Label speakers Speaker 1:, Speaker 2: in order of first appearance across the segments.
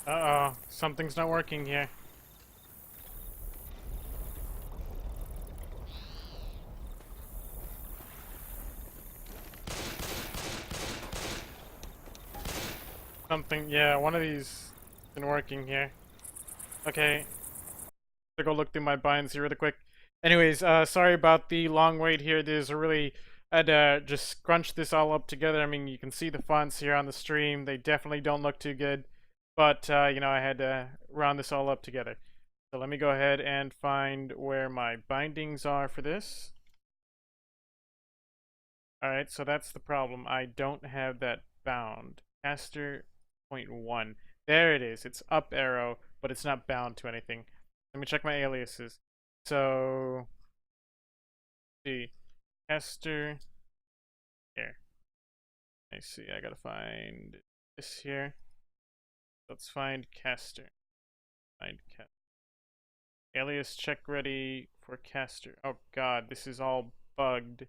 Speaker 1: Uh-oh, something's not working here. Yeah, one of these isn't working here. Okay, to go look through my binds here really quick. Anyways, sorry about the long wait here. I had to just scrunch this all up together. I mean, you can see the fonts here on the stream. They definitely don't look too good. But, you know, I had to round this all up together. So let me go ahead and find where my bindings are for this. Alright, so that's the problem. I don't have that bound. Caster 0.1. There it is. It's up arrow, but it's not bound to anything. Let me check my aliases. So, let's see, caster here. I see. I gotta find this here. Let's find caster. Find caster. Alias check ready for caster. Oh god, this is all bugged.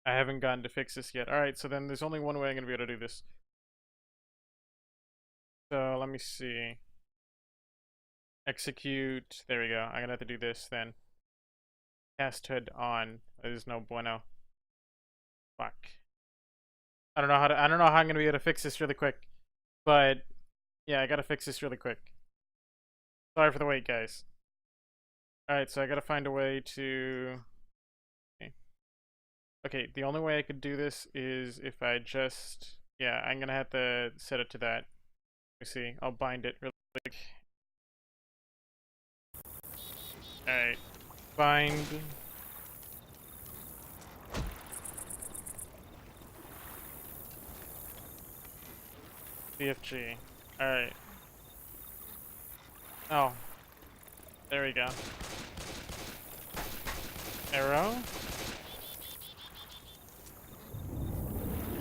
Speaker 1: I haven't gotten to fix this yet. Alright, so then there's only one way I'm gonna be able to do this. So let me see. Execute. There we go. I'm gonna have to do this then. Cast HUD on. There's no bueno. Fuck. I don't know how I'm gonna be able to fix this really quick. But yeah, I gotta fix this really quick. Sorry for the wait, guys. Alright, so I gotta find a way to... Okay, the only way I could do this is if I just... Yeah, I'm gonna have to set it to that. Let me see. I'll bind it really quick. Alright. Bind. TFPG. Alright. Oh. There we go. Arrow.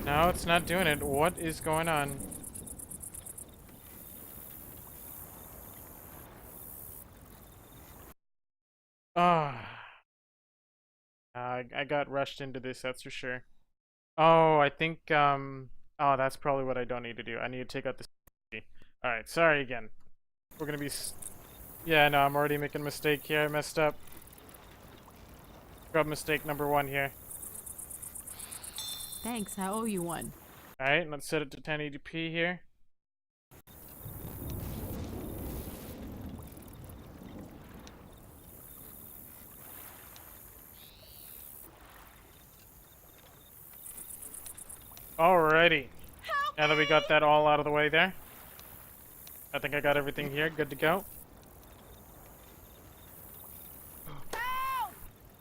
Speaker 1: No, it's not doing it. What is going on? Ah. I got rushed into this, that's for sure. Oh, I think, oh, that's probably what I don't need to do. I need to take out this. Alright, sorry again. We're gonna be... Yeah, no, I'm already making a mistake here. I messed up. Scrub mistake number 1 here.
Speaker 2: Thanks, I owe you one.
Speaker 1: Alright, let's set it to 1080p here. Alrighty. Now that we got that all out of the way there. I think I got everything here. Good to go.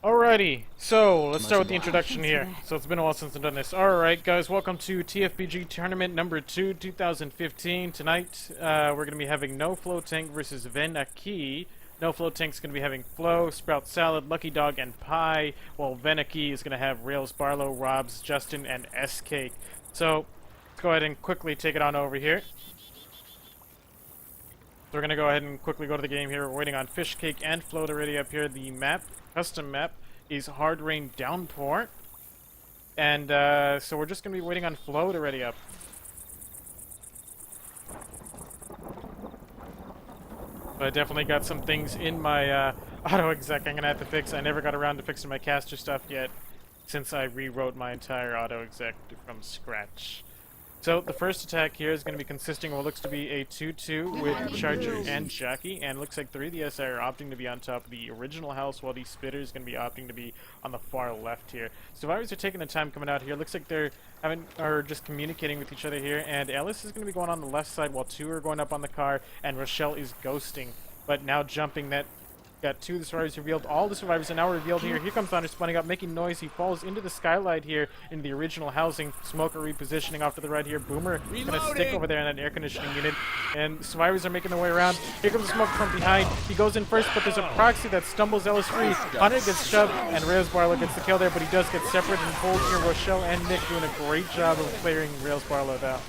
Speaker 1: Alrighty, so let's start with the introduction here. So it's been a while since I've done this. Alright guys, welcome to TFPG Tournament number 2, 2015. Tonight, we're going to be having No Flow Tank versus Aqui. No Flow Tank's going to be having Flow, Sprout Salad, Lucky Dog, and Pie, while Aqui is going to have Rails, Barlow, Robs, Justin, and S-Cake. So, let's go ahead and quickly take it on over here. So we're going to go ahead and quickly go to the game here. We're waiting on Fish Cake and Flow to ready up here. The map, custom map, is Hard Rain Downpour. And so we're just going to be waiting on Flow to ready up. But I definitely got some things in my auto exec I'm going to have to fix. I never got around to fixing my caster stuff yet, since I rewrote my entire auto exec from scratch. So the first attack here is going to be consisting of what looks to be a 2-2 with Charger and Jockey, and looks like 3 of the SI are opting to be on top of the original house, while the Spitter is going to be opting to be on the far left here. Survivors are taking the time coming out here. Looks like they're just communicating with each other here, and Alice is going to be going on the left side while 2 are going up on the car, and Rochelle is ghosting, but now jumping that. Got 2 of the survivors revealed. All the survivors are now revealed here. Here comes Thunder spawning up, making noise. He falls into the skylight here, into the original housing. Smoker repositioning off to the right here. Boomer gonna stick over there in that air conditioning unit. And survivors are making their way around. Here comes the Smoker from behind. He goes in first, but there's a proxy that stumbles Ellis free. Hunter gets shoved, and Rails Barlow gets the kill there, but he does get separate and pulled here. Rochelle and Nick doing a great job of clearing Rails Barlow out.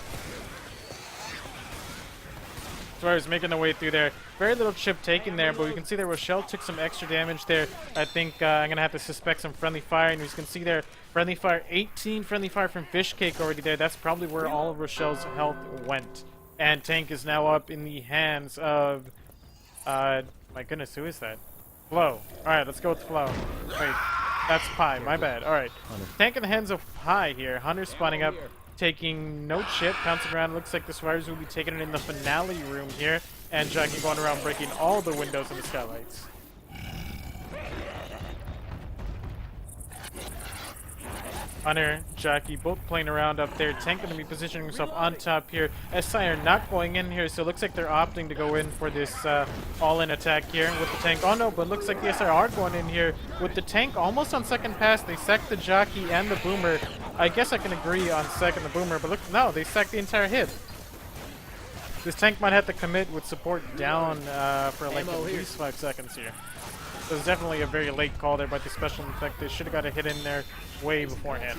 Speaker 1: Survivors making their way through there. Very little chip taken there, but we can see that Rochelle took some extra damage there. I think I'm going to have to suspect some friendly fire, and you can see there, friendly fire, 18 friendly fire from Fish Cake already there. That's probably where all of Rochelle's health went. And tank is now up in the hands of, my goodness, who is that? Flo. Alright, let's go with Flo. Wait, that's Pi, my bad. Alright. Tank in the hands of Pi here. Hunter spawning up, taking no shit, bouncing around. Looks like the survivors will be taking it in the finale room here. And Jackie going around breaking all the windows in the skylights. Hunter, Jackie, both playing around up there. Tank going to be positioning himself on top here. SI are not going in here, so it looks like they're opting to go in for this all-in attack here with the tank. Oh no, but looks like the SI are going in here with the tank almost on second pass. They sacked the Jockey and the Boomer. I guess I can agree on second the Boomer, but look, no, they sacked the entire hit. This tank might have to commit with support down for like at least 5 seconds here. So it's definitely a very late call there by the special effect. They should have got a hit in there way beforehand.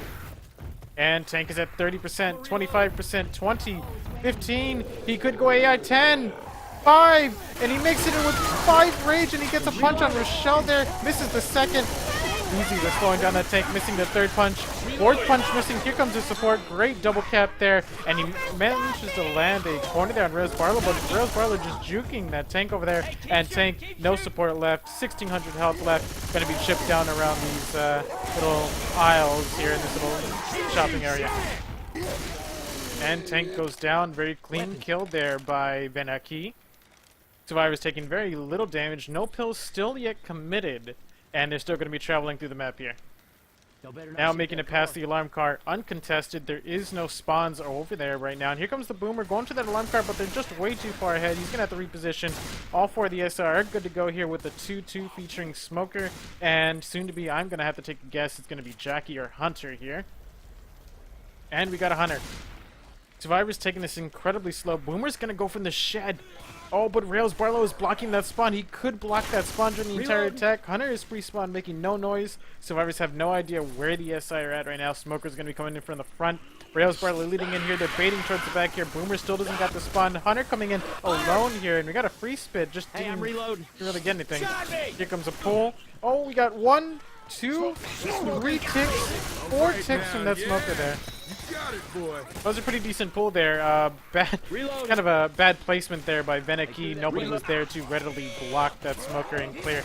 Speaker 1: And tank is at 30%, 25%, 20, 15. He could go AI 10, 5, and he makes it in with 5 rage, and he gets a punch on Rochelle there. Misses the second. Easy, they're slowing down that tank, missing the third punch. Fourth punch missing. Here comes the support. Great double cap there. And he manages to land a corner there on Rose Barlow, but Rose Barlow just juking that tank over there. And tank, no support left. 1,600 health left. Going to be chipped down around these little aisles here in this little shopping area. And tank goes down. Very clean kill there by Aqui. Survivors taking very little damage. No pills still yet committed. And they're still going to be traveling through the map here. Now making it past the alarm car uncontested. There is no spawns over there right now. And here comes the Boomer going to that alarm car, but they're just way too far ahead. He's going to have to reposition. All 4 of the SR are good to go here with the 2-2 featuring Smoker. And soon to be, I'm going to have to take a guess. It's going to be Jackie or Hunter here. And we got a Hunter. Survivors taking this incredibly slow. Boomer's going to go from the shed. Oh, but Rails Barlow is blocking that spawn. He could block that spawn during the entire attack. Hunter is free spawn, making no noise. Survivors have no idea where the SI are at right now. Smoker's going to be coming in from the front. Rails Barlow leading in here. They're baiting towards the back here. Boomer still doesn't got the spawn. Hunter coming in alone here, and we got a free spit. Just didn't really get anything. Here comes a pull. Oh, we got 1, 2, 3 ticks, 4 ticks from that Smoker there. That was a pretty decent pull there. Kind of a bad placement there by Aqui. Nobody was there to readily block that Smoker and clear.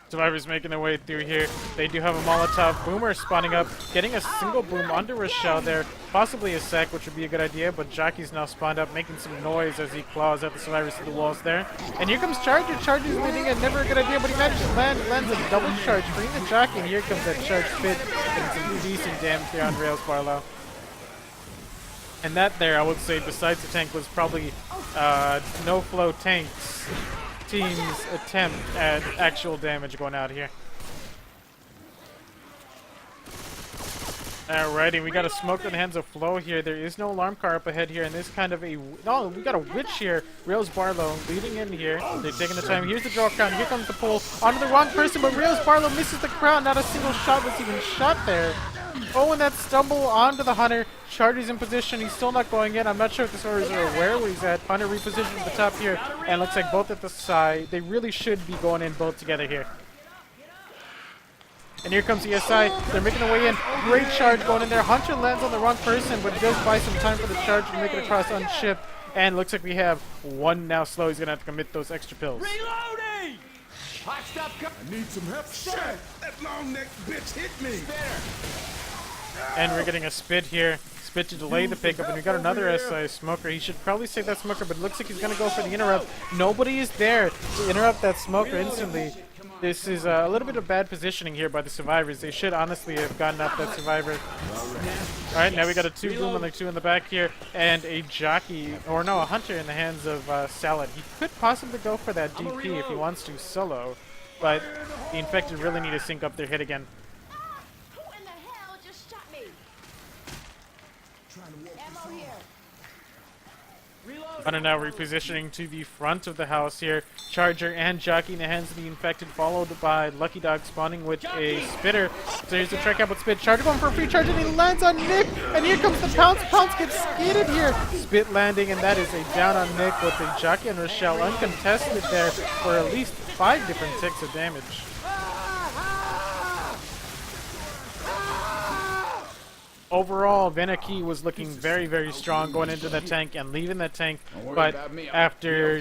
Speaker 1: Survivors making their way through here. They do have a Molotov. Boomer spawning up, getting a single boom under Rochelle there. Possibly a sec, which would be a good idea, but Jockey's now spawned up, making some noise as he claws at the survivors through the walls there. And here comes Charger. Charger's leading it, never a good idea, but he manages to lands a double charge, freeing the Jockey, and here comes that charge spit, getting some decent damage there on Rails Barlow. And that there, I would say, besides the tank, was probably no flow tanks team's attempt at actual damage going out here. Alrighty, we got a smoke in the hands of Flo here. There is no alarm car up ahead here, and this kind of a... No, we got a witch here. Rails Barlow leading in here. They're taking the time. Here's the draw crown. Here comes the pull onto the wrong person, but Rails Barlow misses the crown. Not a single shot was even shot there. Oh, and that stumble onto the Hunter. Charger's in position. He's still not going in. I'm not sure if the survivors are aware where he's at. Hunter repositioned at the top here, and looks like both at the side. They really should be going in both together here. And here comes the SI. They're making their way in. Great charge going in there. Hunter lands on the wrong person, but he does buy some time for the charge to make it across unshipped. And looks like we have one now slow. He's going to have to commit those extra pills.
Speaker 2: Reloading! Hot stuff. I need some help. Shit! That long neck bitch hit me.
Speaker 1: And we're getting a spit here. Spit to delay the pickup, and we got another SI Smoker. He should probably save that Smoker, but it looks like he's going to go for the interrupt. Nobody is there to interrupt that Smoker instantly. This is a little bit of bad positioning here by the survivors. They should honestly have gotten up that survivor. Alright, now we got a 2 boom on the 2 in the back here, and a Jockey, or no, a Hunter in the hands of Salad. He could possibly go for that DP if he wants to solo, but the Infected really need to sync up their hit again.
Speaker 3: Who in the hell just shot me? Ammo here.
Speaker 1: Hunter now repositioning to the front of the house here. Charger and Jockey in the hands of the Infected, followed by Lucky Dog spawning with a Spitter. So here's the track out with Spit. Charger going for a free charge, and he lands on Nick. And here comes the Pounce. Pounce gets skidded here. Spit landing, and that is a down on Nick with a Jockey and Rochelle uncontested there for at least 5 different ticks of damage. overall, Aqui was looking very, very strong going into that tank and leaving that tank.
Speaker 2: Don't worry
Speaker 1: But
Speaker 2: about me,
Speaker 1: after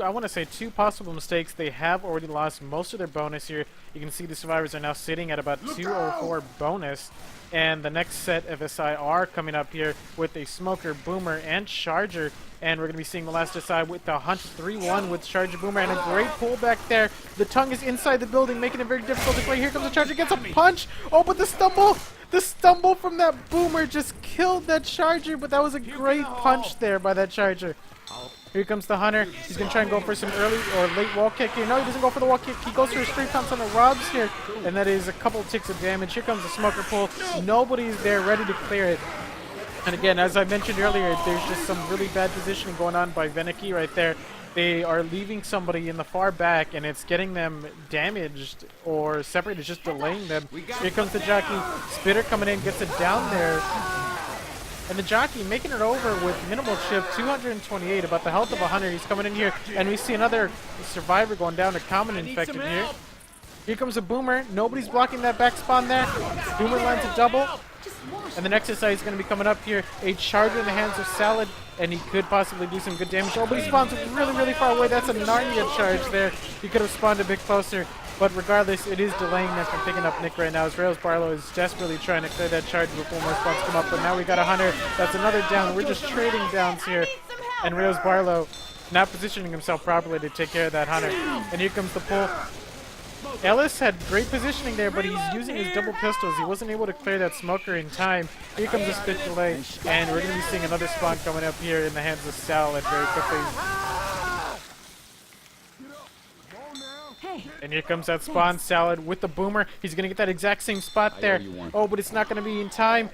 Speaker 2: I'll be okay.
Speaker 1: two possible mistakes, they have already lost most of their bonus here. You can see the survivors are now sitting at about 204 bonus. And the next set of SI are coming up here with a Smoker, Boomer, and Charger. And we're going to be seeing the last SI with the Hunt 3-1 with Charger, Boomer, and a great pullback there. The tongue is inside the building, making it very difficult to play. Here comes the Charger, gets a punch. Oh, but the stumble from that Boomer just killed that Charger. But that was a great punch there by that Charger. Here comes the Hunter. He's going to try and go for some early or late wall kick here. No, he doesn't go for the wall kick. He goes for a straight pounce on the Robs here. And that is a couple ticks of damage. Here comes the Smoker pull. Nobody's there ready to clear it. And again, as I mentioned earlier, there's just some really bad positioning going on by Aqui right there. They are leaving somebody in the far back, and it's getting them damaged or separated. It's just delaying them. Here comes the jockey. Spitter coming in, gets it down there. And the jockey making it over with minimal chip, 228, about the health of 100. He's coming in here, and we see another survivor going down to common infected here. Here comes a Boomer. Nobody's blocking that back spawn there. Boomer lands a double. And the next SI is going to be coming up here. A Charger in the hands of Salad, and he could possibly do some good damage. Oh, but he spawns really, really far away. That's a Narnia charge there. He could have spawned a bit closer. But regardless, it is delaying them from picking up Nick right now, as Rails Barlow is desperately trying to clear that charge before more spawns come up. But now we got a Hunter. That's another down. We're just trading downs here. And Rails Barlow not positioning himself properly to take care of that Hunter. And here comes the pull. Ellis had great positioning there, but he's using his double pistols. He wasn't able to clear that Smoker in time. Here comes the spit delay. And we're going to be seeing another spawn coming up here in the hands of Salad very quickly. And here comes that spawn, Salad with the Boomer. He's going to get that exact same spot there. Oh, but it's not going to be in time.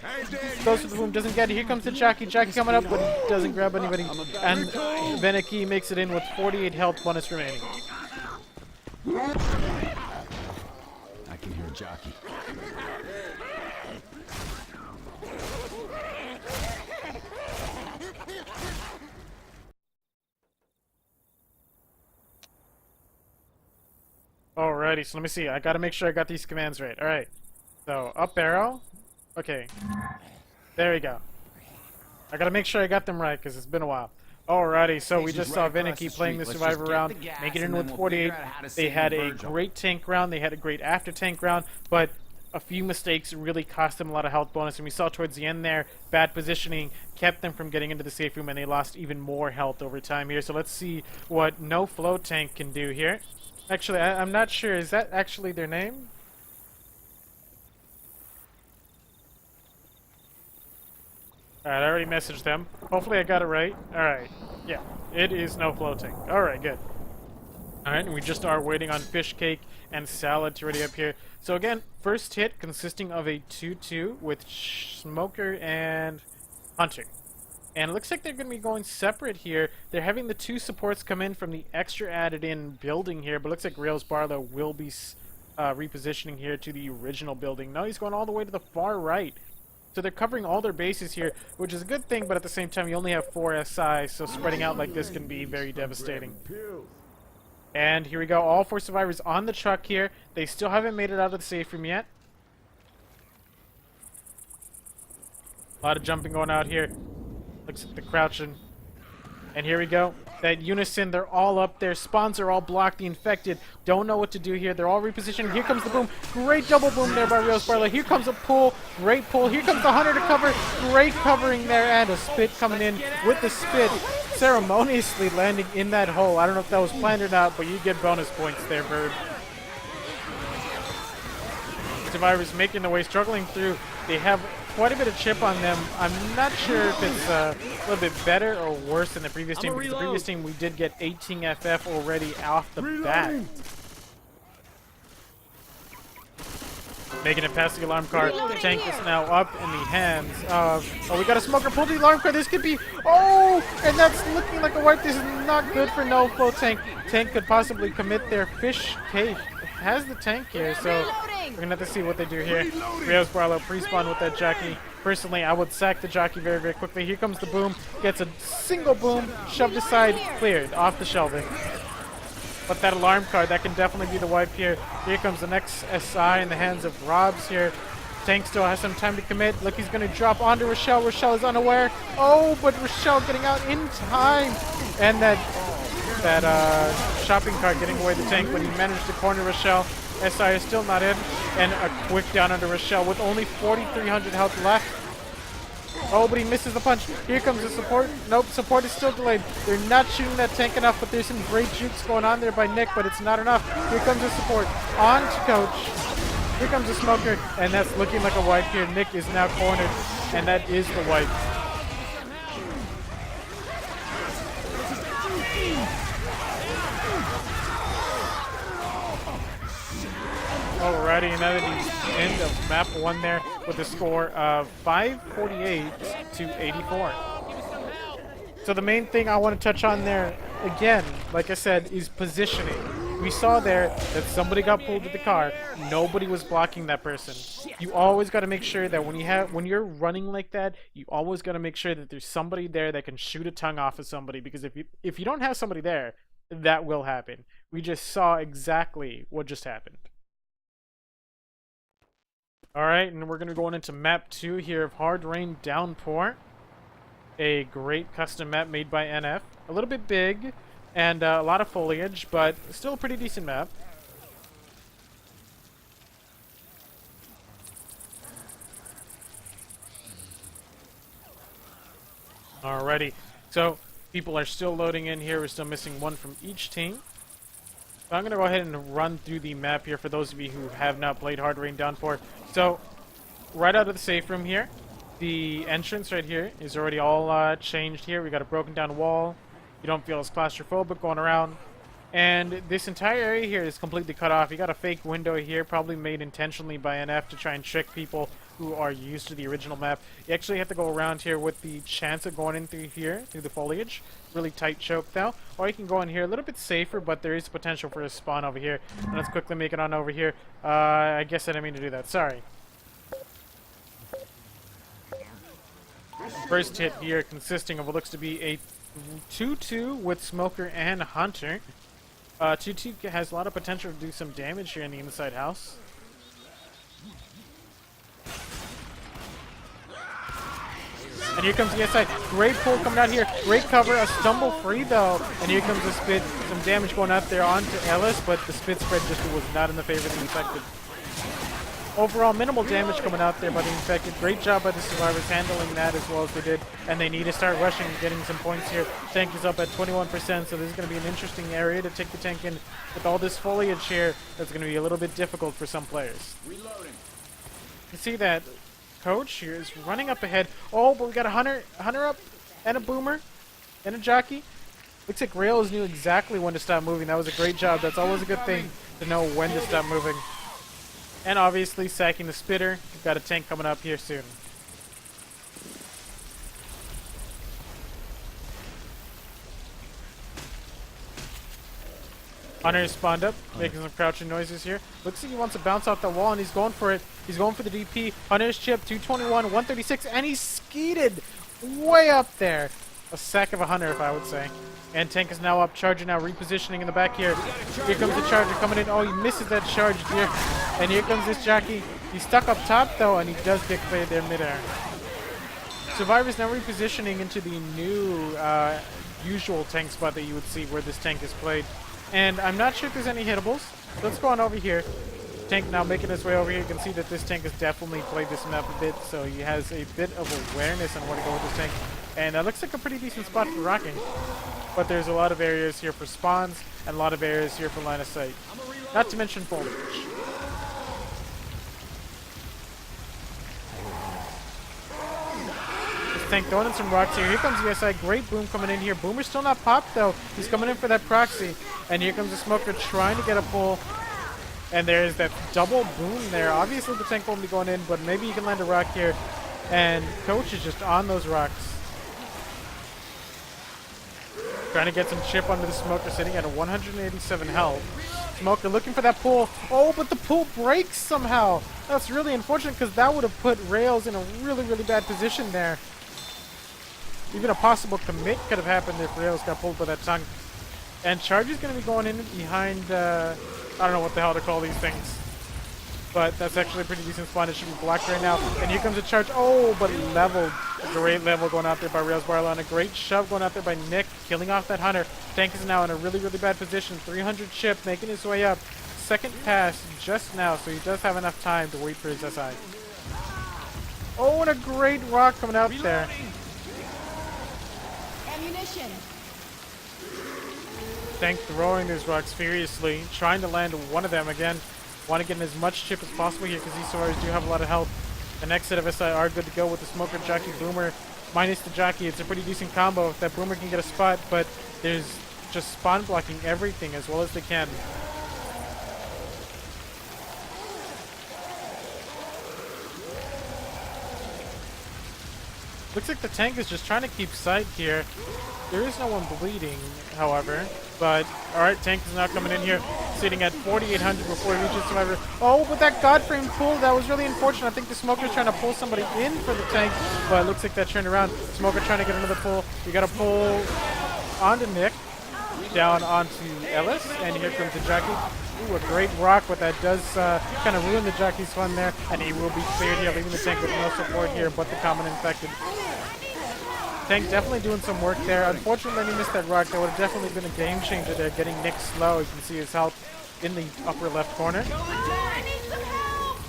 Speaker 1: Goes for the boom, doesn't get it. Here comes the Jockey. Jockey coming up, but he doesn't grab anybody. And Aqui makes it in with 48 health bonus remaining.
Speaker 2: I can hear a jockey.
Speaker 1: Alrighty, so let me see. I gotta make sure I got these commands right. Alright. So, up arrow. Okay. There we go. I gotta make sure I got them right, because it's been a while. Alrighty, so we just saw Aqui playing the Survivor round, making it in with 48. They had a great tank round, they had a great after-tank round, but a few mistakes really cost them a lot of health bonus, and we saw towards the end there, bad positioning kept them from getting into the safe room, and they lost even more health over time here. So let's see what No Flow Tank can do here. Actually, I'm not sure. Is that actually their name? Alright, I already messaged them. Hopefully I got it right. Alright. Yeah, it is No Floating. Alright, good. Alright, and we just are waiting on Fish Cake and Salad to ready up here. So again, first hit consisting of a 2-2 with Smoker and Hunter. And it looks like they're going to be going separate here. They're having the two supports come in from the extra added in building here, but looks like Rails Barlow will be repositioning here to the original building. No, he's going all the way to the far right. So they're covering all their bases here, which is a good thing, but at the same time you only have 4 SI, so spreading out like this can be very devastating. And here we go, all 4 survivors on the truck here. They still haven't made it out of the safe room yet. A lot of jumping going out here. Looks like the crouching. And here we go. That unison, they're all up there. Spawns are all blocked. The infected don't know what to do here. They're all repositioned. Here comes the boom. Great double boom there by Rails Barlow. Here comes a pull. Great pull. Here comes the Hunter to cover. Great covering there. And a spit coming in with the spit. Ceremoniously landing in that hole. I don't know if that was planned or not, but you get bonus points there, Bird. Survivors making their way, struggling through. They have quite a bit of chip on them. I'm not sure if it's a little bit better or worse than the previous team, because the previous team we did get 18 FF already off the bat. Making it past the alarm car. The tank is now up in the hands of... Oh, we got a Smoker. Pull the alarm car. This could be... Oh! And that's looking like a wipe. This is not good for No Flow Tank. Tank could possibly commit their Fish Cake. Has the tank here, so... We're going to have to see what they do here. Rails Barlow pre-spawn with that jockey. Personally, I would sack the jockey very, very quickly. Here comes the boom. Gets a single boom. Shoved aside. Cleared. Off the shelving. But that alarm card, that can definitely be the wipe here. Here comes the next SI in the hands of Robs here. Tank still has some time to commit. Look, he's going to drop onto Rochelle. Rochelle is unaware. Oh, but Rochelle getting out in time. And that shopping cart getting away the tank when he managed to corner Rochelle. SI is still not in. And a quick down under Rochelle with only 4,300 health left. Oh, but he misses the punch. Here comes the support. Nope, support is still delayed. They're not shooting that tank enough, but there's some great jukes going on there by Nick, but it's not enough. Here comes the support. On to Coach. Here comes the smoker, and that's looking like a wipe here. Nick is now cornered, and that is the wipe. Alrighty, another end of map 1 there with a score of 548 to 84. So the main thing I want to touch on there, again, like I said, is positioning. We saw there that somebody got pulled with the car. Nobody was blocking that person. You always got to make sure that when you're running like that, you always got to make sure that there's somebody there that can shoot a tongue off of somebody. Because if you don't have somebody there, that will happen. We just saw exactly what just happened. Alright, and we're going to go on into map 2 here of Hard Rain Downpour. A great custom map made by NF. A little bit big, and a lot of foliage, but still a pretty decent map. Alrighty, so people are still loading in here. We're still missing one from each team. So I'm going to go ahead and run through the map here for those of you who have not played Hard Rain Downpour. So, right out of the safe room here, the entrance right here is already all changed here. We got a broken down wall. You don't feel as claustrophobic going around. And this entire area here is completely cut off. You got a fake window here, probably made intentionally by NF to try and trick people who are used to the original map. You actually have to go around here with the chance of going in through here, through the foliage. Really tight choke though. Or you can go in here a little bit safer, but there is potential for a spawn over here. And let's quickly make it on over here. I guess I didn't mean to do that. Sorry. First hit here consisting of what looks to be a 2-2 with Smoker and Hunter. 2-2 has a lot of potential to do some damage here in the inside house. And here comes the SI. Great pull coming out here. Great cover. A stumble free though. And here comes the spit. Some damage going out there onto Ellis, but the spit spread just was not in the favor of the infected. Overall, minimal damage coming out there by the infected. Great job by the survivors handling that as well as they did. And they need to start rushing and getting some points here. Tank is up at 21%, so this is going to be an interesting area to take the tank in. With all this foliage here, that's going to be a little bit difficult for some players. Reloading. You see that Coach here is running up ahead. Oh, but we got a Hunter up, and a Boomer, and a Jockey. Looks like Rails knew exactly when to stop moving. That was a great job. That's always a good thing to know when to stop moving. And obviously sacking the spitter. We've got a tank coming up here soon. Hunter spawned up, making some crouching noises here. Looks like he wants to bounce off the wall, and he's going for it. He's going for the DP. Hunter's chip, 221, 136, and he's skeeted way up there. A sack of a Hunter, if I would say. And tank is now up, Charger now repositioning in the back here. Here comes the Charger coming in. Oh, he misses that charge here. And here comes this Jockey. He's stuck up top, though, and he does get cleared there midair. Survivors now repositioning into the new usual tank spot that you would see where this tank is played. And I'm not sure if there's any hittables. So let's go on over here. Tank now making his way over here. You can see that this tank has definitely played this map a bit, so he has a bit of awareness on where to go with this tank. And that looks like a pretty decent spot for rocking. But there's a lot of areas here for spawns, and a lot of areas here for line of sight. Not to mention foliage. This tank throwing in some rocks here. Here comes the SI. Great boom coming in here. Boomer's still not popped, though. He's coming in for that proxy. And here comes the Smoker trying to get a pull. And there's that double boom there. Obviously, the tank won't be going in, but maybe you can land a rock here. And Coach is just on those rocks. Trying to get some chip under the Smoker, sitting at a 187 health. Smoker looking for that pull. Oh, but the pull breaks somehow. That's really unfortunate because that would have put Rails in a really, really bad position there. Even a possible commit could have happened if Rails got pulled by that tongue. And Charger's going to be going in behind, I don't know what the hell to call these things. But that's actually a pretty decent spawn. It should be blocked right now. And here comes a charge. Oh, but leveled. A great level going out there by Rails Barlow. And a great shove going out there by Nick, killing off that Hunter. Tank is now in a really, really bad position. 300 chip, making his way up. Second pass just now, so he does have enough time to wait for his SI. Oh, and a great rock coming out there.
Speaker 3: Ammunition.
Speaker 1: Tank throwing those rocks furiously, trying to land one of them again. Want to get in as much chip as possible here because these survivors do have a lot of health. The next set of SI are good to go with the Smoker, Jockey, Boomer, minus the Jockey. It's a pretty decent combo if that Boomer can get a spot, but there's just spawn blocking everything as well as they can. Looks like the tank is just trying to keep sight here. There is no one bleeding, however. But, alright, tank is now coming in here, sitting at 4,800 before he reaches survivor. Oh, but that Godframe pull, that was really unfortunate. I think the Smoker's trying to pull somebody in for the tank, but it looks like that turned around. Smoker trying to get another pull. We got a pull onto Nick, down onto Ellis, and here comes the Jockey. Ooh, a great rock, but that does kind of ruin the Jockey's fun there, and he will be cleared here, leaving the tank with no support here, but the common infected. Tank definitely doing some work there. Unfortunately, he missed that rock. That would have definitely been a game changer there, getting Nick slow. You can see his health in the upper left corner.
Speaker 3: I need some help.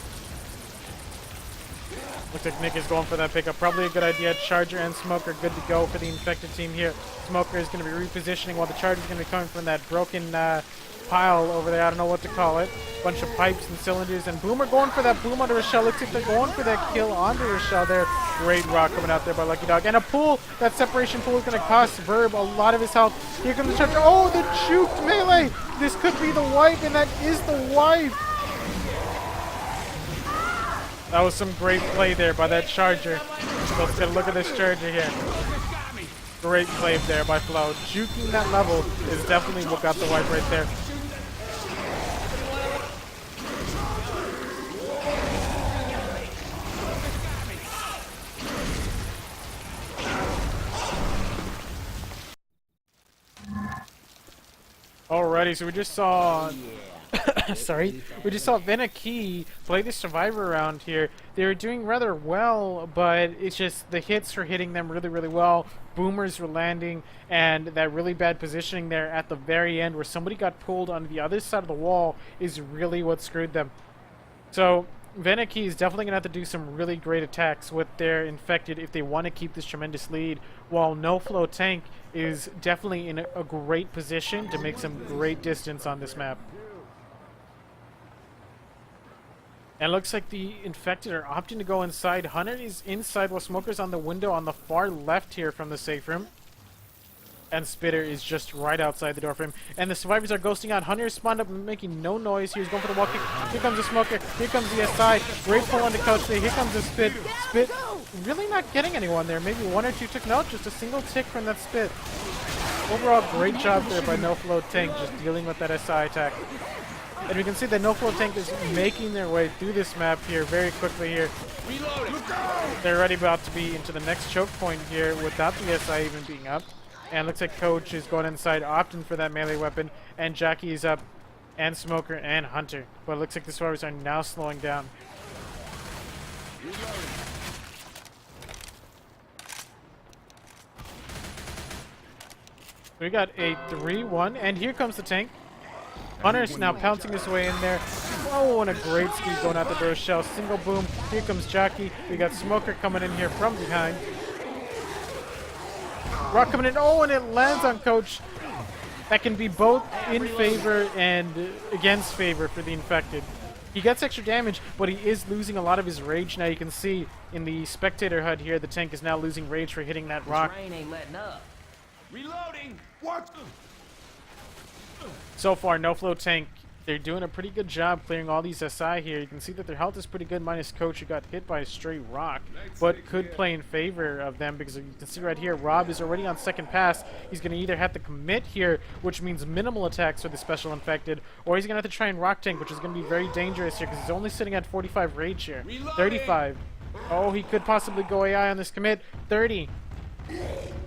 Speaker 1: Looks like Nick is going for that pickup. Probably a good idea. Charger and Smoker good to go for the infected team here. Smoker is going to be repositioning while the Charger is going to be coming from that broken pile over there. I don't know what to call it. Bunch of pipes and cylinders. And Boomer going for that boom under Rochelle. Looks like they're going for that kill onto Rochelle there. Great rock coming out there by Lucky Dog. And a pull. That separation pull is going to cost Verb a lot of his health. Here comes the Charger. Oh, the juked melee. This could be the wipe, and that is the wipe. That was some great play there by that Charger. Let's get a look at this Charger here. Great play there by Flo. Juking that level is definitely what got the wipe right there. Alrighty, so we just saw sorry, we just saw Aqui play the survivor around here. They were doing rather well, but it's just the hits were hitting them really, really well. Boomers were landing, and that really bad positioning there at the very end where somebody got pulled on the other side of the wall is really what screwed them. So Aqui is definitely going to have to do some really great attacks with their infected if they want to keep this tremendous lead, while No Flow Tank is definitely in a great position to make some great distance on this map. And it looks like the infected are opting to go inside. Hunter is inside while Smoker's on the window on the far left here from the safe room. And Spitter is just right outside the door for him. And the survivors are ghosting out. Hunter spawned up making no noise. He was going for the wall kick. Here comes the Smoker. Here comes the SI. Great pull on the coach there. Here comes the Spit. Spit really not getting anyone there. Maybe one or two took note. Just a single tick from that Spit. Overall, great job there by No Flow Tank just dealing with that SI attack. And we can see that No Flow Tank is making their way through this map here very quickly here. They're already about to be into the next choke point here without the SI even being up. And looks like Coach is going inside, opting for that melee weapon. And Jackie is up, and Smoker and Hunter. But it looks like the survivors are now slowing down. We got a 3-1, and here comes the tank. Hunter's now pouncing his way in there. Oh, and a great ski going out the door shell. Single boom. Here comes Jockey. We got Smoker coming in here from behind. Rock coming in. Oh, and it lands on Coach. That can be both in favor and against favor for the infected. He gets extra damage, but he is losing a lot of his rage. Now you can see in the spectator HUD here, the tank is now losing rage for hitting that rock.
Speaker 4: Rain ain't letting up.
Speaker 2: Reloading. What?
Speaker 1: So far, No Flow Tank, they're doing a pretty good job clearing all these SI here. You can see that their health is pretty good, minus Coach, who got hit by a stray rock, but could play in favor of them because you can see right here, Rob is already on second pass. He's going to either have to commit here, which means minimal attacks for the special infected, or he's going to have to try and rock tank, which is going to be very dangerous here because he's only sitting at 45 rage here. 35. Oh, he could possibly go AI on this commit. 30.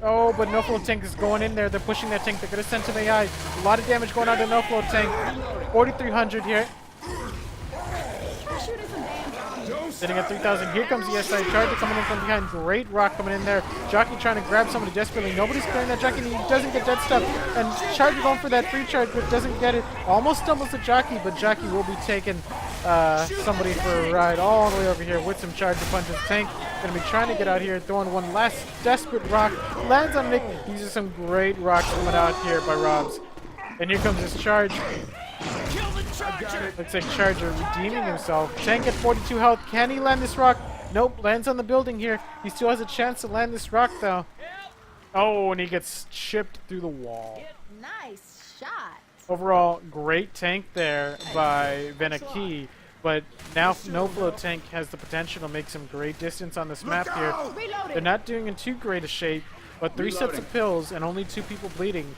Speaker 1: Oh, but No Flow Tank is going in there. They're pushing that tank. They're going to send some AI. A lot of damage going on to No Flow Tank. 4,300 here. Sitting at 3,000. Here comes the SI Charger coming in from behind. Great rock coming in there. Jockey trying to grab somebody desperately. Nobody's clearing that Jockey, and he doesn't get that stuff. And Charger going for that free charge, but doesn't get it. Almost stumbles the Jockey, but Jockey will be taking somebody for a ride all the way over here with some Charger punches. Tank gonna be trying to get out here, throwing one last desperate rock. Lands on Nick. These are some great rocks coming out here by Robs. And here comes his charge. Looks like Charger redeeming himself. Tank at 42 health. Can he land this rock? Nope. Lands on the building here. He still has a chance to land this rock though. Oh, and he gets chipped through the wall.
Speaker 3: Nice shot.
Speaker 1: Overall, great tank there by Aqui. But now No-Flow Tank has the potential to make some great distance on this map here. They're not doing in too great a shape, but 3 sets of pills and only 2 people bleeding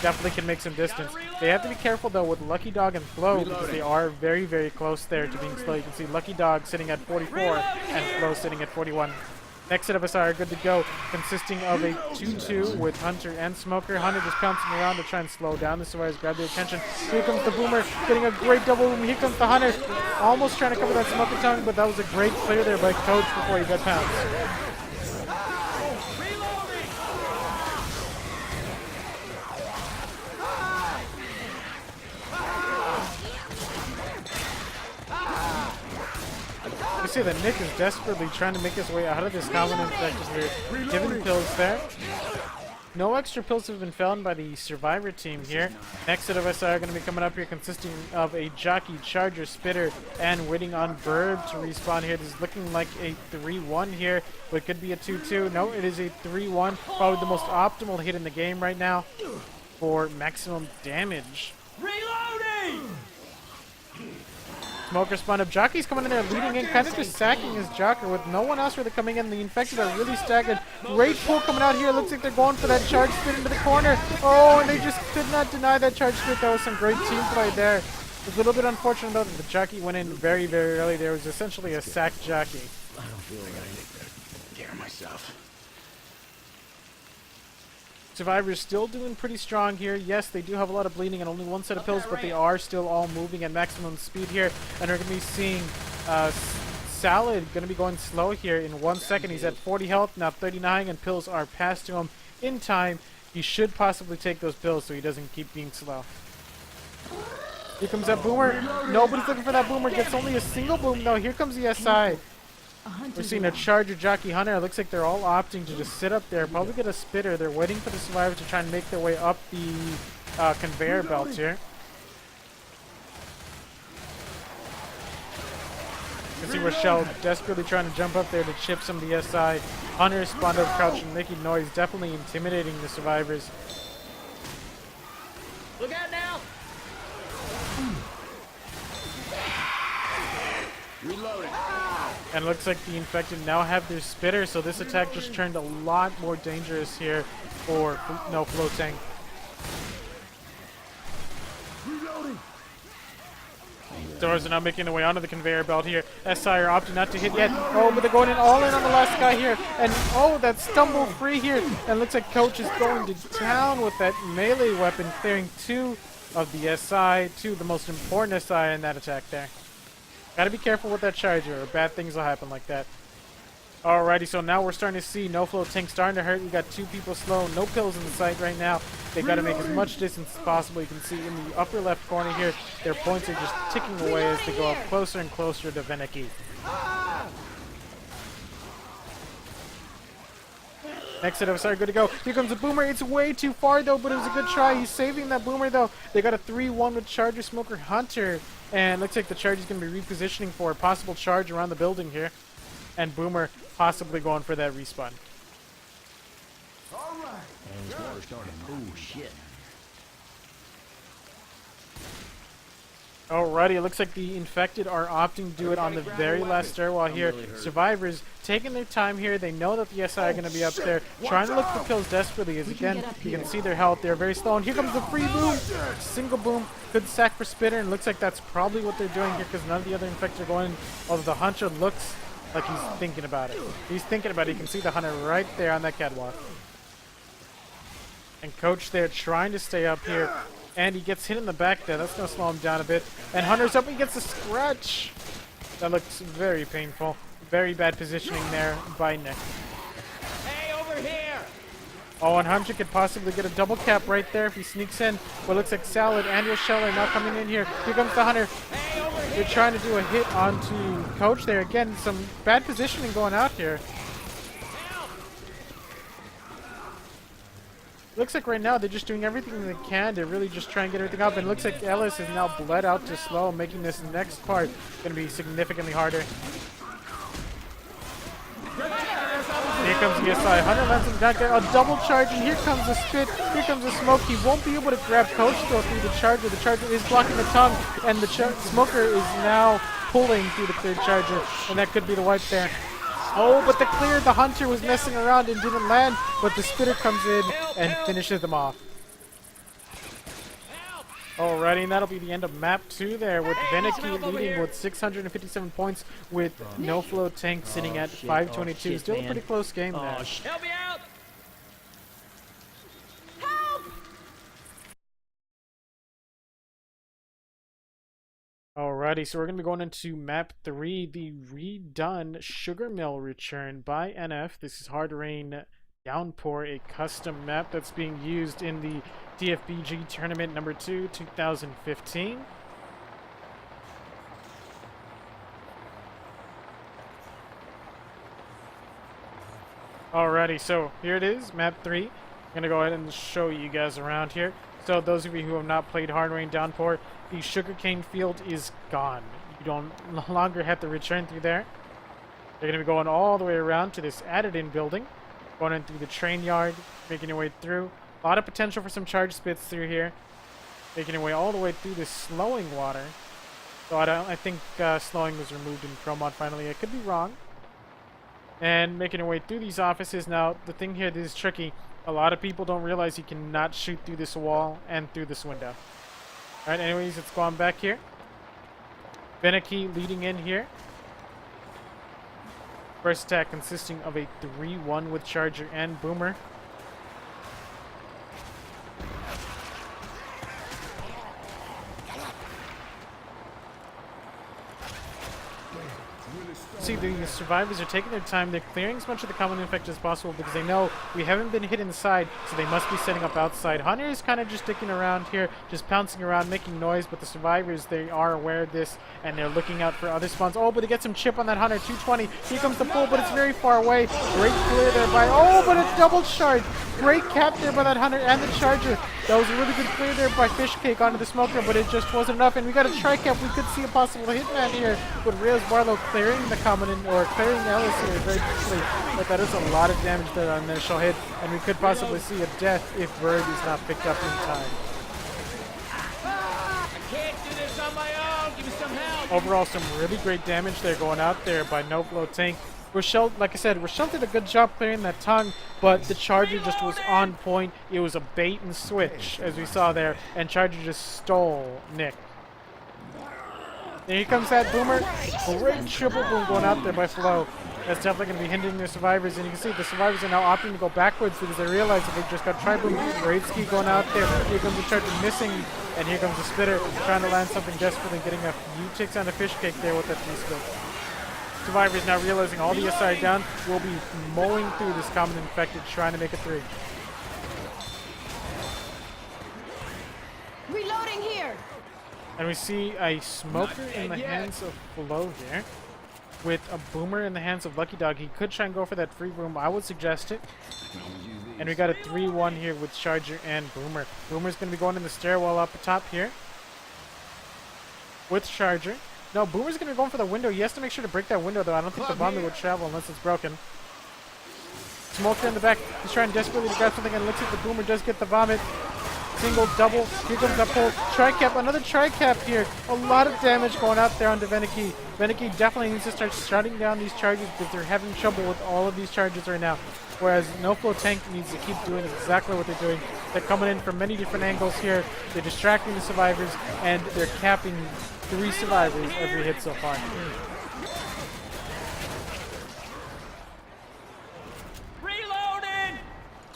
Speaker 1: definitely can make some distance. They have to be careful though with Lucky Dog and Flo because they are very, very close there to being slow. You can see Lucky Dog sitting at 44 and Flo sitting at 41. Next set of SR good to go, consisting of a 2-2 with Hunter and Smoker. Hunter just pouncing around to try and slow down the survivors, grab their attention. Here comes the Boomer, getting a great double boom. Here comes the Hunter, almost trying to cover that Smoker tongue, but that was a great clear there by Coach before he got pounced. You see that Nick is desperately trying to make his way out of this common infection here, giving pills there. No extra pills have been found by the Survivor team here. Next set of SI are going to be coming up here, consisting of a Jockey, Charger, Spitter, and waiting on Burb to respawn here. This is looking like a 3-1 here, but it could be a 2-2. No, it is a 3-1. Probably the most optimal hit in the game right now for maximum damage.
Speaker 2: Reloading!
Speaker 1: Smoker spawned up. Jockey's coming in there, leading in, kind of just sacking his Jocker with no one else really coming in. The infected are really staggered. Great pull coming out here. Looks like they're going for that charge spit into the corner. Oh, and they just could not deny that charge spit. That was some great team play there. It's a little bit unfortunate though that the Jockey went in very, very early. There was essentially a sacked Jockey.
Speaker 2: I don't feel like I take better care of myself.
Speaker 1: Survivors still doing pretty strong here. Yes, they do have a lot of bleeding and only 1 set of pills, but they are still all moving at maximum speed here. And we're going to be seeing Salad going to be going slow here in 1 second. He's at 40 health, now 39, and pills are passed to him in time. He should possibly take those pills so he doesn't keep being slow. Here comes that Boomer. Nobody's looking for that Boomer. Gets only a single boom though. Here comes the SI. We're seeing a Charger, Jockey, Hunter. It looks like they're all opting to just sit up there. Probably get a Spitter. They're waiting for the Survivors to try and make their way up the conveyor belt here. You can see Rochelle desperately trying to jump up there to chip some of the SI. Hunter spawned up, crouching, making noise, definitely intimidating the Survivors.
Speaker 3: Look out now.
Speaker 2: Reloading.
Speaker 1: And it looks like the infected now have their Spitter, so this attack just turned a lot more dangerous here for No-Flow Tank.
Speaker 2: Reloading.
Speaker 1: Doors are now making their way onto the conveyor belt here. SI are opting not to hit yet. Oh, but they're going in all in on the last guy here. And oh, that stumble free here. And looks like Coach is going to town with that melee weapon, clearing 2 of the SI, 2 of the most important SI in that attack there. Gotta be careful with that Charger, or bad things will happen like that. Alrighty, so now we're starting to see No-Flow Tank starting to hurt. We got 2 people slow, no pills in the sight right now. They gotta make as much distance as possible. You can see in the upper left corner here, their points are just ticking away as they go up closer and closer to Aqui. Next set of SR, good to go. Here comes the Boomer. It's way too far though, but it was a good try. He's saving that Boomer though. They got a 3-1 with Charger, Smoker, Hunter. And looks like the Charger's going to be repositioning for a possible charge around the building here. And Boomer possibly going for that respawn.
Speaker 2: All right.
Speaker 4: And this water's starting to move. Shit.
Speaker 1: Alrighty, it looks like the infected are opting to do it on the very last stairwell here. Survivors taking their time here. They know that the SI are going to be up there, trying to look for kills desperately. As again, you can see their health. They're very slow. And here comes the free boom. Single boom. Good sack for Spitter. And looks like that's probably what they're doing here because none of the other infected are going. Although the Hunter looks like he's thinking about it. He's thinking about it. You can see the Hunter right there on that catwalk. And Coach there trying to stay up here. And he gets hit in the back there. That's going to slow him down a bit. And Hunter's up. He gets a scratch. That looks very painful. Very bad positioning there by Nick.
Speaker 2: Hey, over here!
Speaker 1: Oh, and Hunter could possibly get a double cap right there if he sneaks in. What looks like Salad and Rochelle are now coming in here. Here comes the Hunter.
Speaker 2: Hey, over here!
Speaker 1: They're trying to do a hit onto Coach there. Again, some bad positioning going out here. Looks like right now they're just doing everything they can to really just try and get everything up. And it looks like Ellis is now bled out to slow, making this next part going to be significantly harder. Here comes the SI. Hunter lands him down, a double charge, and here comes the spit. Here comes the smoke. He won't be able to grab Coach though through the charger. The charger is blocking the tongue, and the smoker is now pulling through the third charger, and that could be the wipe there. Oh, but the clear, the Hunter was messing around and didn't land, but the spitter comes in and finishes them off. Alrighty, and that'll be the end of map 2 there, with Veneki leading with 657 points, with No Flow Tank sitting at 522. Still a pretty close game there.
Speaker 2: Help me out!
Speaker 1: Alrighty, so we're going to be going into map 3, the redone Sugar Mill return by NF. This is Hard Rain Downpour, a custom map that's being used in the TFPG Tournament number 2, 2015. Alrighty, so here it is, map 3. I'm going to go ahead and show you guys around here. So those of you who have not played Hard Rain Downpour, the sugarcane field is gone. You don't no longer have to return through there. They're going to be going all the way around to this added-in building, going in through the train yard, making your way through. A lot of potential for some charge spits through here, making your way all the way through this slowing water. So I think slowing was removed in Pro Mod finally. I could be wrong. And making your way through these offices. Now, the thing here, this is tricky. A lot of people don't realize you cannot shoot through this wall and through this window. Alright, anyways, let's go on back here. Veneki leading in here. First attack consisting of a 3-1 with Charger and Boomer. See, the survivors are taking their time. They're clearing as much of the common infect as possible because they know we haven't been hit inside, so they must be setting up outside. Hunter is kind of just sticking around here, just pouncing around, making noise, but the survivors, they are aware of this, and they're looking out for other spawns. Oh, but they get some chip on that Hunter, 220. Here comes the pull, but it's very far away. Great clear there by... Oh, but a double charge. Great cap there by that Hunter and the Charger. That was a really good clear there by Fishcake onto the Smoker, but it just wasn't enough, and we got a tri-cap. We could see a possible hitman here, with Rios Barlow clearing the or clearing Ellis here very quickly. But that is a lot of damage there on the initial hit, and we could possibly see a death if Bird is not picked up in time.
Speaker 2: I can't do this on my own! Give me some help!
Speaker 1: Overall, some really great damage there going out there by No Flow Tank. Rochelle, like I said, Rochelle did a good job clearing that tongue, but the Charger just was on point. It was a bait and switch, as we saw there, and Charger just stole Nick. And here comes that Boomer. Great triple boom going out there by Flo. That's definitely going to be hindering the survivors. And you can see the survivors are now opting to go backwards because they realize that they just got tri-boom. Raidski going out there. Here comes the Charger missing. And here comes the Spitter trying to land something desperately, getting a few ticks on the Fishcake there with that three-split. Survivors now realizing all the SI down will be mowing through this common infected, trying to make a 3.
Speaker 3: Reloading here.
Speaker 1: And we see a Smoker in the hands of Flo here, with a Boomer in the hands of Lucky Dog. He could try and go for that free room. I would suggest it. And we got a 3-1 here with Charger and Boomer. Boomer's going to be going in the stairwell up top here with Charger. No, Boomer's going to be going for the window. He has to make sure to break that window, though. I don't think the vomit would travel unless it's broken. Smoker in the back. He's trying desperately to grab something, and it looks like the Boomer does get the vomit. Single, double. Here comes that pull. Tri-cap. Another tri-cap here. A lot of damage going out there onto Veneki. Veneki definitely needs to start shutting down these charges because they're having trouble with all of these charges right now. Whereas No Flow Tank needs to keep doing exactly what they're doing. They're coming in from many different angles here. They're distracting the survivors, and they're capping 3 survivors every hit so far.
Speaker 2: Reloading!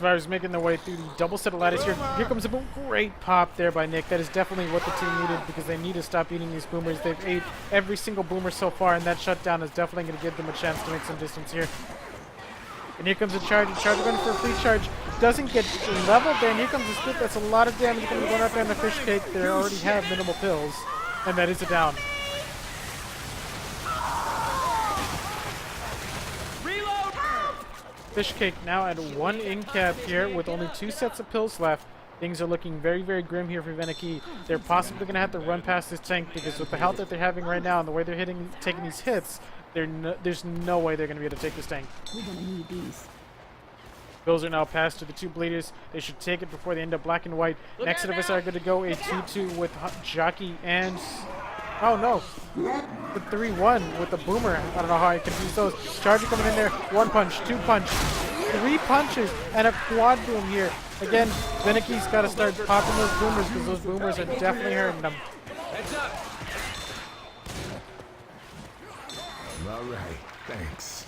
Speaker 1: Survivors making their way through the double set of ladders here. Here comes a boom. Great pop there by Nick. That is definitely what the team needed because they need to stop eating these boomers. They've ate every single boomer so far, and that shutdown is definitely going to give them a chance to make some distance here. And here comes a charge. Charger going for a free charge. Doesn't get leveled there. And here comes a split. That's a lot of damage going to be going out there in the fish cake. They already have minimal pills. And that is a down. Fish cake now at 1 in cap here with only 2 sets of pills left. Things are looking very, very grim here for Aqui. They're possibly going to have to run past this tank because with the health that they're having right now and the way they're taking these hits, there's no way they're going to be able to take this tank.
Speaker 3: We're gonna need these.
Speaker 1: Bills are now passed to the 2 bleeders. They should take it before they end up black and white. Next to us are going to go a 2-2 with Jockey and... Oh no! The 3-1 with the boomer. I don't know how I confused those. Charger coming in there. 1 punch, 2 punch, 3 punches, and a quad boom here. Again, Aqui's got to start popping those boomers because those boomers are definitely hurting them.
Speaker 2: Heads up. All right, thanks.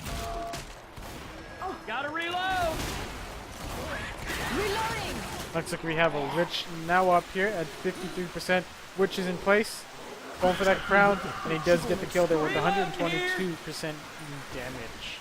Speaker 3: Gotta reload. Reloading.
Speaker 1: Looks like we have a Rich now up here at 53%. Rich is in place. Going for that crown, and he does get the kill there with 122% damage.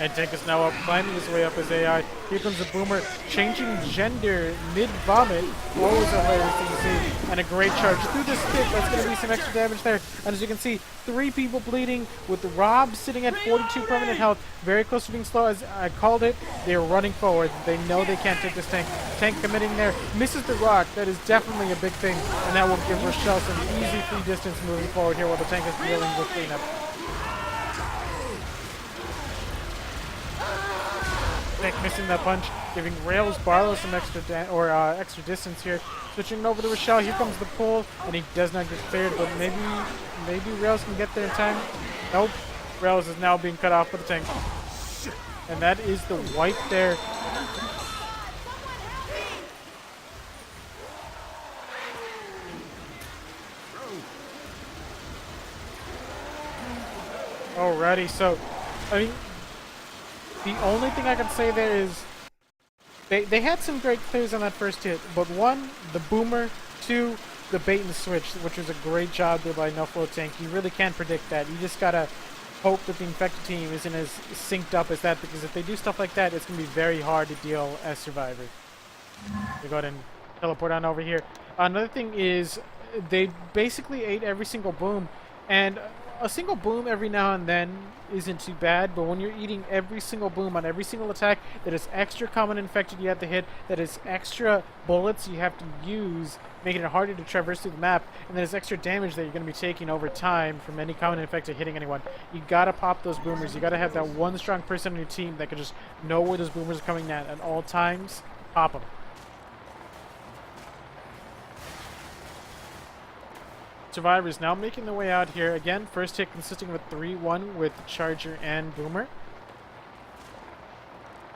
Speaker 1: And Tank is now up, climbing his way up as AI. Here comes a boomer, changing gender mid-vomit. Always a hilarious thing to see. And a great charge through the stick. That's going to be some extra damage there. And as you can see, 3 people bleeding with Rob sitting at 42 permanent health. Very close to being slow. As I called it, they're running forward. They know they can't take this tank. Tank committing there. Misses the rock. That is definitely a big thing. And that will give Rochelle some easy free distance moving forward here while the tank is dealing with cleanup. Nick missing that punch, giving Rails Barlow some extra extra distance here. Switching over to Rochelle, here comes the pull, and he does not get cleared, but maybe Rails can get there in time. Nope, Rails is now being cut off with the tank. And that is the wipe there. Alrighty, so, I mean, the only thing I can say there is they had some great clears on that first hit, but 1, the boomer, 2, the bait and switch, which was a great job there by Nuffalo Tank. You really can't predict that. You just gotta hope that the infected team isn't as synced up as that, because if they do stuff like that, it's gonna be very hard to deal as Survivor. We go ahead and teleport on over here. Another thing is they basically ate every single boom, and a single boom every now and then isn't too bad, but when you're eating every single boom on every single attack, that is extra common infected you have to hit, that is extra bullets you have to use, making it harder to traverse through the map, and there's extra damage that you're going to be taking over time from any common infected hitting anyone. You gotta pop those boomers. You gotta have that one strong person on your team that can just know where those boomers are coming at all times. Pop them. Survivors now making their way out here. Again, first hit consisting of a 3-1 with Charger and Boomer.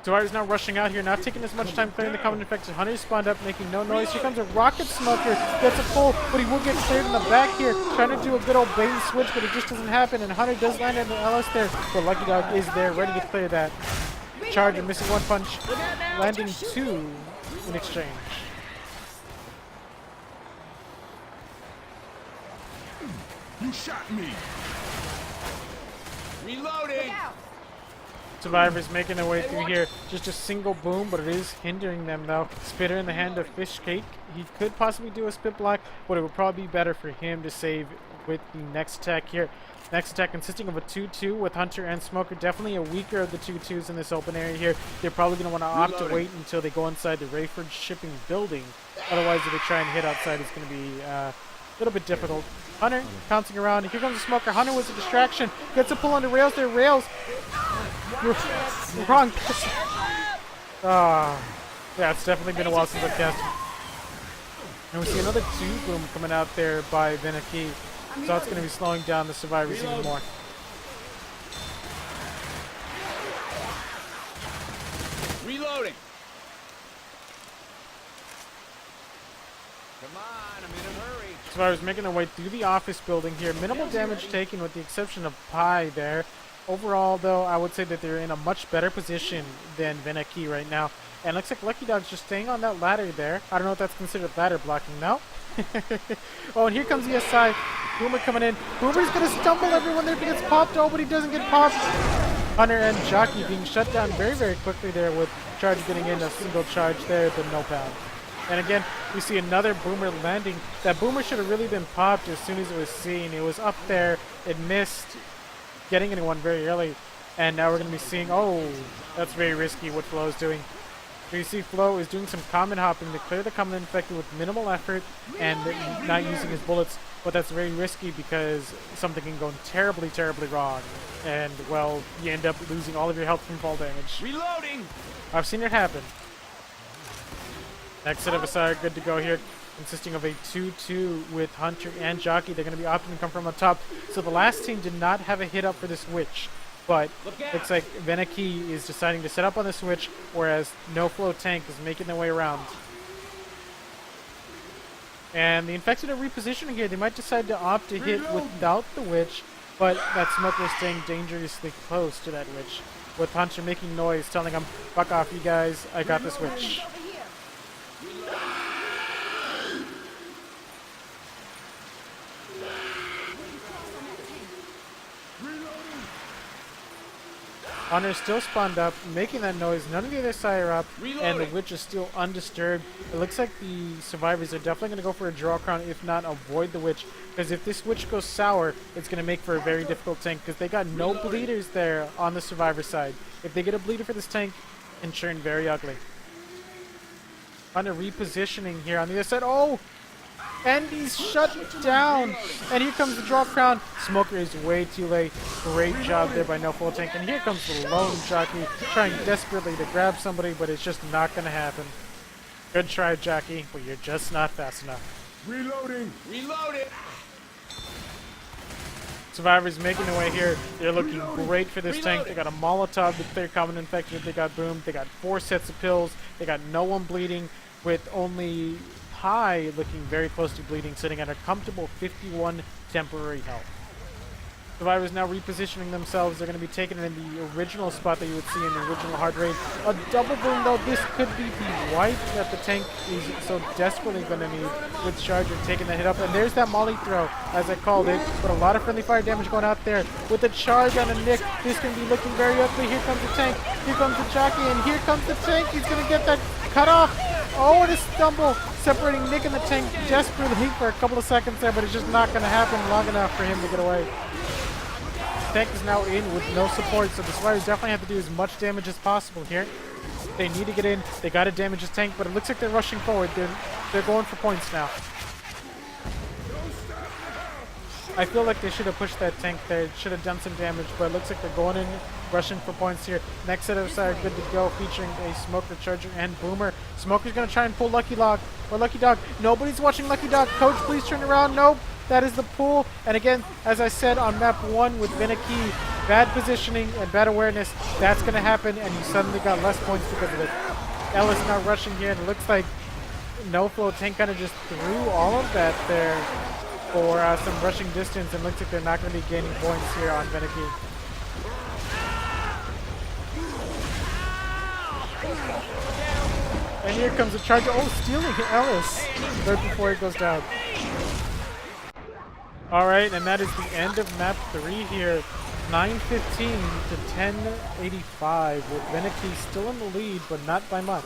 Speaker 1: Survivors now rushing out here, not taking as much time clearing the common infected. Hunter spawned up, making no noise. Here comes a rocket smoker. Gets a pull, but he will get cleared in the back here. Trying to do a good old bait and switch, but it just doesn't happen. And Hunter does land in the LS there, but Lucky Dog is there, ready to clear that. Charger missing 1 punch, landing 2 in exchange.
Speaker 2: You shot me. Reloading.
Speaker 1: Survivors making their way through here. Just a single boom, but it is hindering them though. Spitter in the hand of Fish Cake. He could possibly do a spit block, but it would probably be better for him to save with the next attack here. Next attack consisting of a 2-2 with Hunter and Smoker. Definitely a weaker of the 2-2s in this open area here. They're probably going to want to opt to wait until they go inside the Rayford shipping building. Otherwise, if they try and hit outside, it's going to be a little bit difficult. Hunter pouncing around. Here comes the Smoker. Hunter was a distraction. Gets a pull under Rails there. Rails. Wrong. Yeah, it's definitely been a while since I've cast. And we see another 2 boom coming out there by Aqui. So that's going to be slowing down the Survivors even more.
Speaker 2: Reloading. Come on, I'm in a hurry.
Speaker 1: Survivors making their way through the office building here. Minimal damage taken with the exception of Pi there. Overall, though, I would say that they're in a much better position than Venaki right now. And looks like Lucky Dog's just staying on that ladder there. I don't know if that's considered ladder blocking. No? Oh, and here comes the SI. Boomer coming in. Boomer's going to stumble everyone there if he gets popped. Oh, but he doesn't get popped. Hunter and Jockey being shut down very, very quickly there with Charge getting in a single charge there, but no pound. And again, we see another Boomer landing. That Boomer should have really been popped as soon as it was seen. It was up there. It missed getting anyone very early. And now we're going to be seeing, oh, that's very risky what Flo is doing. So you see Flo is doing some common hopping to clear the common infected with minimal effort and not using his bullets. But that's very risky because something can go terribly, terribly wrong. And, well, you end up losing all of your health from fall damage.
Speaker 2: Reloading!
Speaker 1: I've seen it happen. Next set of Asire good to go here, consisting of a 2-2 with Hunter and Jockey. They're going to be opting to come from on top. So the last team did not have a hit up for this witch. But looks like Venaki is deciding to set up on the switch, whereas No Flow Tank is making their way around. And the Infected are repositioning here. They might decide to opt to hit without the witch, but that Smoker is staying dangerously close to that witch, with Hunter making noise, telling them, fuck off you guys, I got this witch. Honor still spawned up, making that noise. None of the other Sire are up, and the witch is still undisturbed. It looks like the survivors are definitely going to go for a draw crown, if not avoid the witch. Because if this witch goes sour, it's going to make for a very difficult tank, because they got no bleeders there on the survivor side. If they get a bleeder for this tank, it can turn very ugly. Honor repositioning here on the other side. Oh! And he's shut down. And here comes the draw crown. Smoker is way too late. Great job there by No Full Tank. And here comes the lone Jockey trying desperately to grab somebody, but it's just not going to happen. Good try, Jockey, but you're just not fast enough.
Speaker 2: Reloading! Reloading!
Speaker 1: Survivors making their way here. They're looking great for this tank. They got a Molotov with their common infection. They got boomed. They got 4 sets of pills. They got no one bleeding, with only High looking very close to bleeding, sitting at a comfortable 51 temporary health. Survivors now repositioning themselves. They're going to be taken in the original spot that you would see in the original hard raid. A double boom, though. This could be the wipe that the tank is so desperately going to need, with Charger taking the hit up. And there's that molly throw, as I called it. But a lot of friendly fire damage going out there. With the charge on a Nick, this can be looking very ugly. Here comes the tank. Here comes the Jockey. And here comes the tank. He's going to get that cut off. Oh, and a stumble, separating Nick and the tank desperately for a couple of seconds there, but it's just not going to happen long enough for him to get away. Tank is now in with no support, so the Survivors definitely have to do as much damage as possible here. They need to get in. They got to damage his tank, but it looks like they're rushing forward. They're going for points now. I feel like they should have pushed that tank there. Should have done some damage, but it looks like they're going in, rushing for points here. Next set of Sire good to go, featuring a Smoker, Charger, and Boomer. Smoker's going to try and pull Lucky Dog. Nobody's watching Lucky Dog. Coach, please turn around. Nope. That is the pull. And again, as I said on map 1 with Venaki, bad positioning and bad awareness, that's going to happen, and you suddenly got less points because of it. Ellis now rushing here, and it looks like No Flow Tank kind of just threw all of that there for some rushing distance, and looks like they're not going to be gaining points here on Venaki. And here comes the Charger. Oh, stealing Ellis right before it goes down. Alright, and that is the end of map 3 here. 9:15 to 10:85, with Venaki still in the lead, but not by much.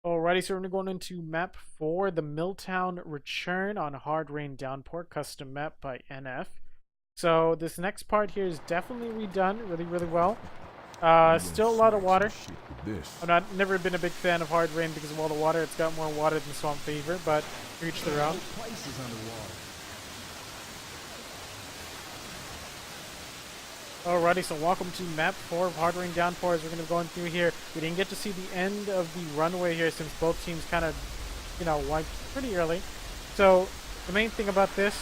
Speaker 1: Alrighty, so we're going into map 4, the Milltown Return on Hard Rain Downpour, custom map by NF. So this next part here is definitely redone really, really well. Still a lot of water. I've never been a big fan of Hard Rain because of all the water. It's got more water than Swamp Fever, but each their own. Alrighty, so welcome to map 4 of Hard Rain Downpour. As we're going to be going through here. We didn't get to see the end of the runway here since both teams kind of, wiped pretty early. So the main thing about this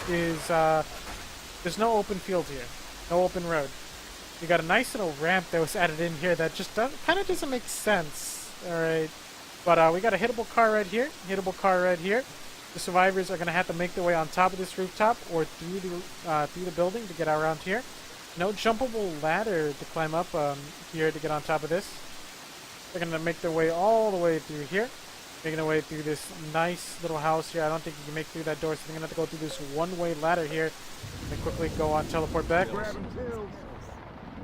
Speaker 1: is there's no open field here, no open road. You got a nice little ramp that was added in here that just kind of doesn't make sense. Alright, But we got a hittable car right here. Hittable car right here. The survivors are going to have to make their way on top of this rooftop or through the building to get around here. No jumpable ladder to climb up here to get on top of this. They're going to make their way all the way through here. Making their way through this nice little house here. I don't think you can make through that door, so they're going to have to go through this one-way ladder here. And quickly go on teleport back.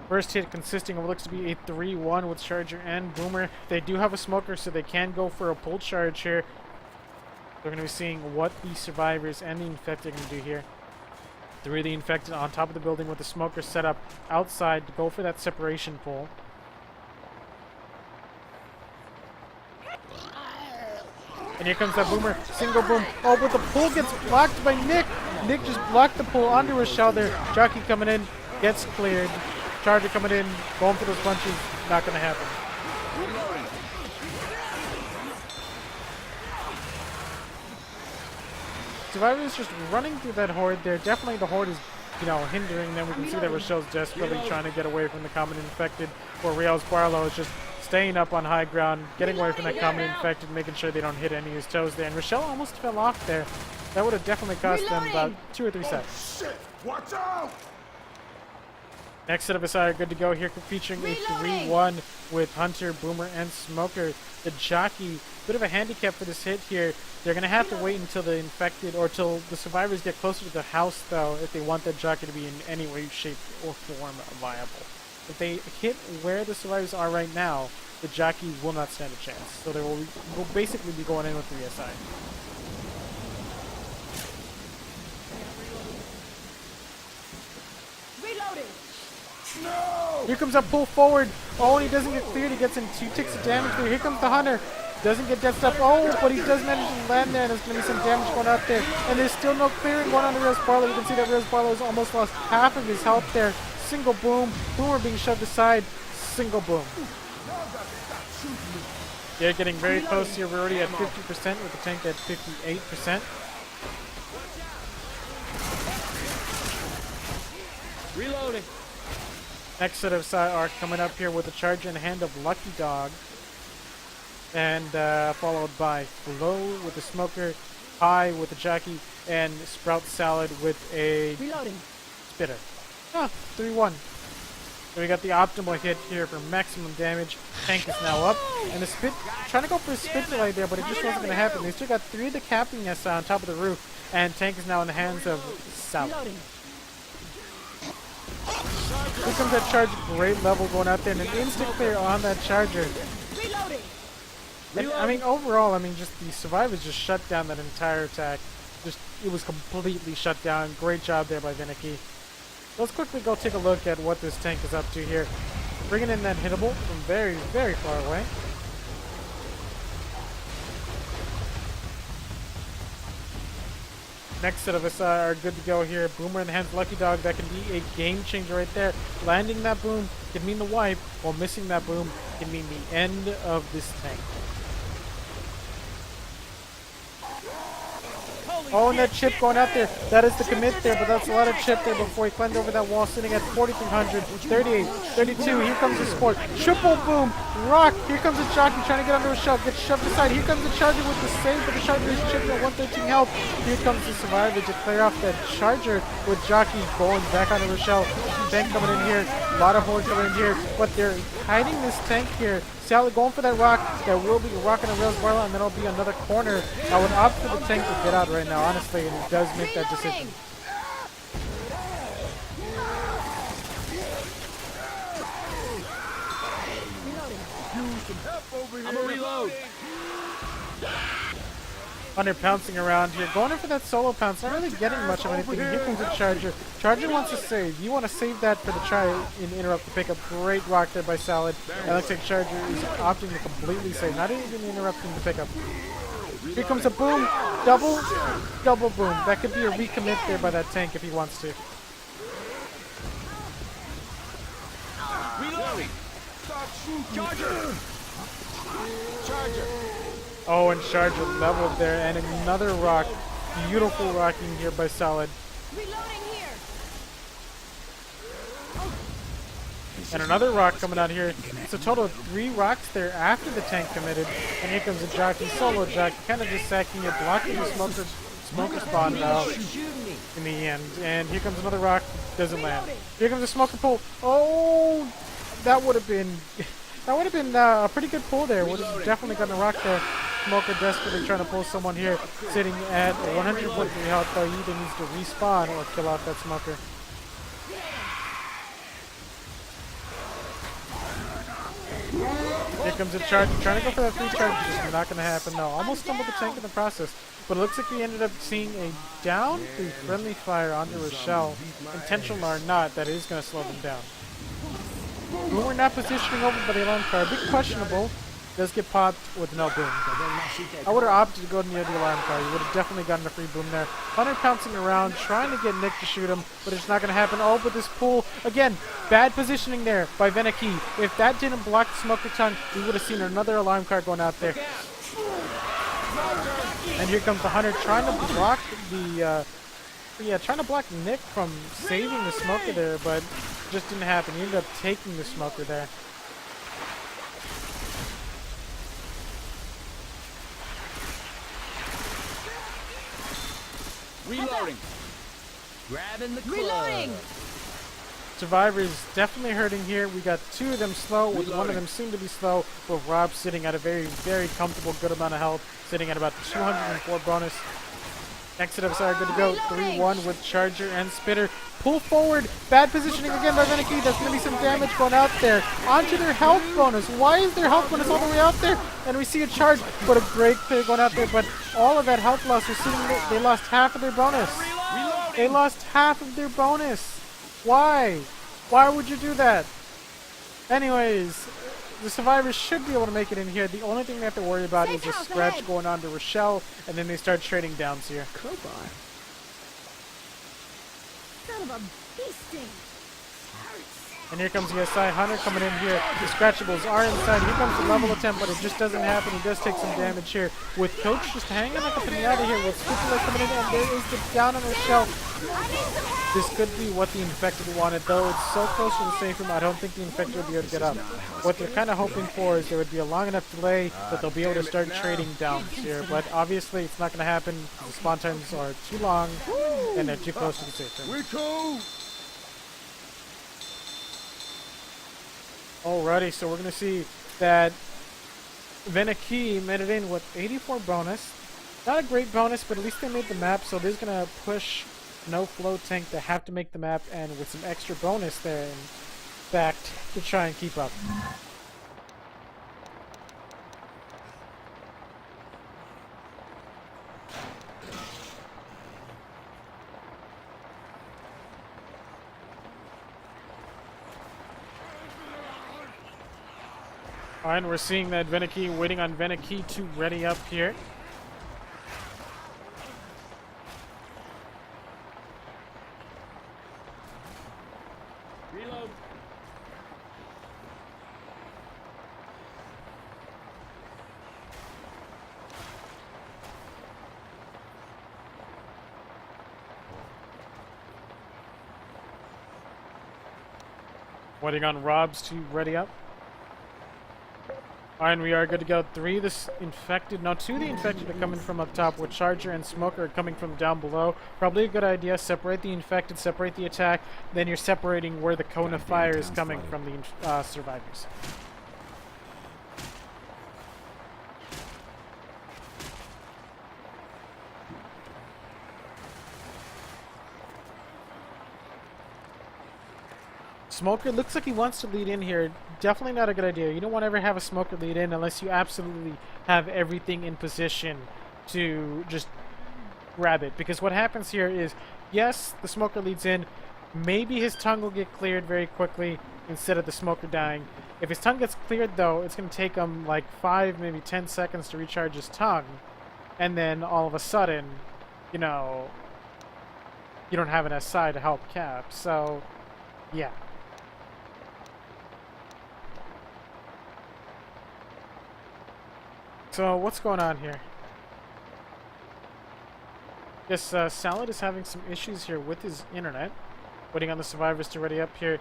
Speaker 1: First hit consisting of what looks to be a 3-1 with Charger and Boomer. They do have a smoker, so they can go for a pull charge here. We're going to be seeing what the survivors and the infected are going to do here. 3 of the infected on top of the building with the smoker set up outside to go for that separation pull. And here comes that Boomer. Single boom. Oh, but the pull gets blocked by Nick. Nick just blocked the pull onto Rochelle there. Jockey coming in. Gets cleared. Charger coming in. Going for those punches. Not going to happen. Survivors just running through that horde there. Definitely the horde is, hindering them. We can see that Rochelle's desperately trying to get away from the common infected. Where Rios Barlow is just staying up on high ground, getting away from that common infected, making sure they don't hit any of his toes there. And Rochelle almost fell off there. That would have definitely cost them about 2 or 3 sets.
Speaker 2: Shit! Watch out!
Speaker 1: Next set of us are good to go here, featuring a 3-1 with Hunter, Boomer, and Smoker. The Jockey, bit of a handicap for this hit here. They're going to have to wait until the infected, or till the survivors get closer to the house, though, if they want that Jockey to be in any way, shape, or form viable. If they hit where the survivors are right now, the Jockey will not stand a chance. So they will basically be going in with 3SI.
Speaker 3: Reloading.
Speaker 2: No!
Speaker 1: Here comes a pull forward. Oh, and he doesn't get cleared. He gets in 2 ticks of damage there. Here comes the Hunter. Doesn't get death stuff. Oh, but he does manage to land there, and there's going to be some damage going out there. And there's still no clearing going on to Rios Barlow. You can see that Rios Barlow has almost lost half of his health there. Single boom. Boomer being shoved aside. Single boom. They're getting very close here. We're already at 50% with the tank at 58%.
Speaker 4: Reloading.
Speaker 1: Next set of are coming up here with the Charger in the hand of Lucky Dog. And followed by Flo with the Smoker, Pie with the Jockey, and Sprout Salad with a
Speaker 3: Reloading.
Speaker 1: Spitter. 3-1. So we got the optimal hit here for maximum damage. Tank is now up. And the spit, trying to go for a spit delay there, but it just wasn't going to happen. They still got 3 of the capping SI on top of the roof. And Tank is now in the hands of Salad.
Speaker 3: Reloading.
Speaker 1: Here comes that Charger. Great level going out there. And an instant clear on that Charger.
Speaker 3: Reloading.
Speaker 1: And, I mean, overall, just the survivors just shut down that entire attack. It was completely shut down. Great job there by Vinicky. Let's quickly go take a look at what this tank is up to here. Bringing in that hittable from very, very far away. Next set of us are good to go here. Boomer in the hands of Lucky Dog. That can be a game changer right there. Landing that boom can mean the wipe, while missing that boom can mean the end of this tank. Oh, and that chip going out there. That is the commit there, but that's a lot of chip there before he climbed over that wall, sitting at 4,300, 38, 32. Here comes the support. Triple boom. Rock. Here comes the Jockey trying to get under a shove. Gets shoved aside. Here comes the Charger with the save, but the Charger is chipping at 113 health. Here comes the Survivor to clear off that Charger with Jockey going back onto Rochelle. Tank coming in here. A lot of hordes coming in here, but they're hiding this tank here. Salad going for that rock. There will be a rock on the Rios Barlow, and then it'll be another corner. I would opt for the tank to get out right now, honestly, and he does make that decision.
Speaker 4: I'm gonna reload.
Speaker 1: Hunter pouncing around here, going in for that solo pounce, not really getting much of anything. Here comes the Charger. Charger wants to save. You want to save that for the try and interrupt the pickup. Great rock there by Salad. It looks like Charger is opting to completely save, not even interrupting the pickup. Here comes a boom. Double boom. That could be a recommit there by that tank if he wants to.
Speaker 4: Reloading. Charger. Charger.
Speaker 1: Oh, and Charger leveled there, and another rock. Beautiful rocking here by Solid.
Speaker 3: Reloading here.
Speaker 1: And another rock coming out here. It's a total of 3 rocks there after the tank committed. And here comes a jockey, solo jockey, kind of just sacking it, blocking the smoker spawn valve in the end. And here comes another rock, doesn't land. Here comes a smoker pull. Oh, that would have been a pretty good pull there. Would have definitely gotten a rock there. Smoker desperately trying to pull someone here, sitting at 143 health, though he either needs to respawn or kill off that smoker. Here comes a charge, trying to go for that 3 charge, just not going to happen. No, almost stumbled the tank in the process, but it looks like we ended up seeing a down through friendly fire onto Rochelle. Intentional or not, that is going to slow them down. We were not positioning over by the alarm car, a bit questionable. Does get popped with no boom. I would have opted to go near the alarm car. You would have definitely gotten a free boom there. Hunter pouncing around, trying to get Nick to shoot him, but it's not going to happen. Oh, but this pull, again, bad positioning there by Venaki. If that didn't block the smoker tongue, we would have seen another alarm car going out there. And here comes the Hunter trying to block trying to block Nick from saving the smoker there, but it just didn't happen. He ended up taking the smoker there.
Speaker 4: Reloading. Grabbing the club.
Speaker 3: Reloading.
Speaker 1: Survivors definitely hurting here. We got 2 of them slow, with one of them soon to be slow, with Rob sitting at a very, very comfortable, good amount of health, sitting at about 204 bonus. Next setups are good to go. 3-1 with Charger and Spitter. Pull forward. Bad positioning again by Venaki. There's going to be some damage going out there. Onto their health bonus. Why is their health bonus all the way out there? And we see a charge, but a great clear going out there. But all of that health loss was sitting there. They lost half of their bonus. They lost half of their bonus. Why? Why would you do that? Anyways, the survivors should be able to make it in here. The only thing they have to worry about is a scratch going on to Rochelle, and then they start trading downs here.
Speaker 3: Crowbar. Son of a beasting.
Speaker 1: And here comes the SI Hunter coming in here. The scratchables are inside. Here comes the level attempt, but it just doesn't happen. He does take some damage here. With Coach just hanging like a pinata here, with Scutula coming in, and there is the down on Rochelle. This could be what the Infected wanted, though it's so close to the safe room, I don't think the Infected will be able to get up. What they're kind of hoping for is there would be a long enough delay that they'll be able to start trading downs here, but obviously it's not going to happen. The spawn times are too long, and they're too close to the safe room.
Speaker 2: We cool.
Speaker 1: Alrighty, so we're going to see that Venaki made it in with 84 bonus. Not a great bonus, but at least they made the map, so this is going to push No Flow Tank to have to make the map, and with some extra bonus there, in fact, to try and keep up. Alright, we're seeing that Venaki, waiting on Venaki to ready up here.
Speaker 4: Reload.
Speaker 1: Waiting on Robs to ready up. Alright, and we are good to go. 3 this infected. No, 2 the infected are coming from up top, with Charger and Smoker are coming from down below. Probably a good idea. Separate the infected, separate the attack. Then you're separating where the cone of fire is coming from the survivors. Smoker looks like he wants to lead in here. Definitely not a good idea. You don't want to ever have a Smoker lead in unless you absolutely have everything in position to just grab it. Because what happens here is, yes, the Smoker leads in. Maybe his tongue will get cleared very quickly instead of the Smoker dying. If his tongue gets cleared, though, it's going to take him like 5, maybe 10 seconds to recharge his tongue. And then all of a sudden, you know, you don't have an SI to help cap. So, yeah. So, what's going on here? Yes, Salad is having some issues here with his internet. Waiting on the survivors to ready up here.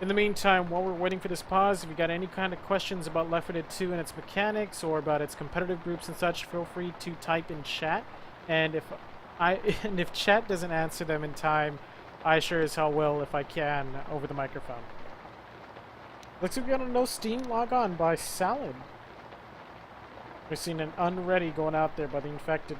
Speaker 1: In the meantime, while we're waiting for this pause, if you got any kind of questions about Left 4 Dead 2 and its mechanics or about its competitive groups and such, feel free to type in chat. And if chat doesn't answer them in time, I sure as hell will if I can over the microphone. Looks like we got a no Steam log on by Salad. We're seeing an unready going out there by the infected.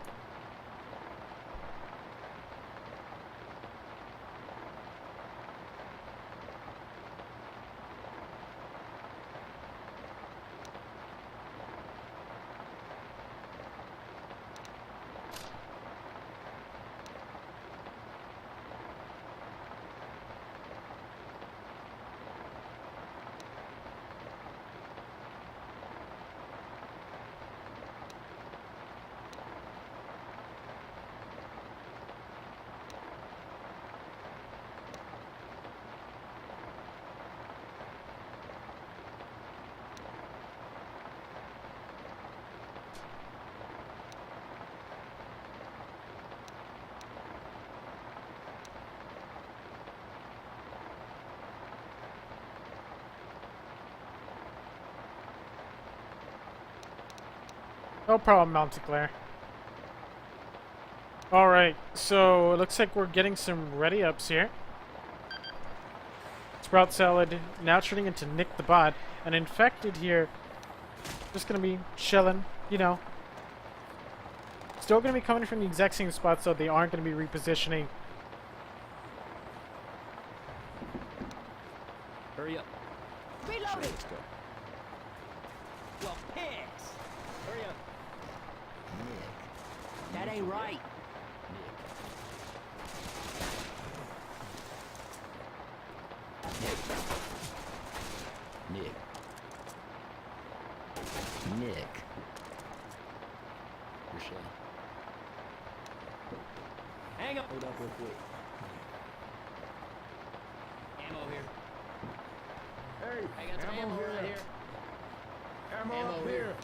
Speaker 1: No problem, Monteclair. Alright, so it looks like we're getting some ready-ups here. Sprout Salad now turning into Nick the Bot. And infected here, just gonna be chilling, you know. Still gonna be coming from the exact same spot, so they aren't gonna be repositioning.
Speaker 4: Hurry up.
Speaker 3: Reloading.
Speaker 4: Let's go. Well, pigs! Hurry up. Nick. That ain't right. Nick. Nick. Michelle. Hang up. Hold up real quick. Ammo here.
Speaker 2: Hey,
Speaker 4: I got some ammo right here.
Speaker 2: Ammo,
Speaker 4: Ammo
Speaker 2: up
Speaker 4: here.
Speaker 2: here.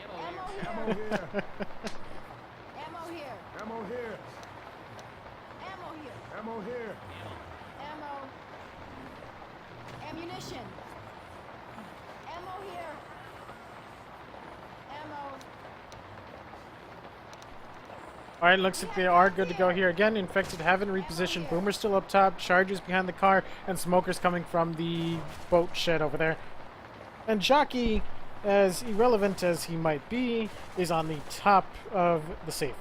Speaker 4: Ammo
Speaker 3: Ammo
Speaker 4: here.
Speaker 3: here.
Speaker 2: Ammo here.
Speaker 3: Ammo here.
Speaker 2: Ammo here.
Speaker 3: Ammo here.
Speaker 2: Ammo here.
Speaker 3: Ammo. Ammunition. Ammo here. Ammo.
Speaker 1: Alright, looks like they are good to go here. Again, infected haven't repositioned. Boomer's still up top, Chargers behind the car, and Smoker's coming from the boat shed over there. And Jockey, as irrelevant as he might be, is on the top of the safer.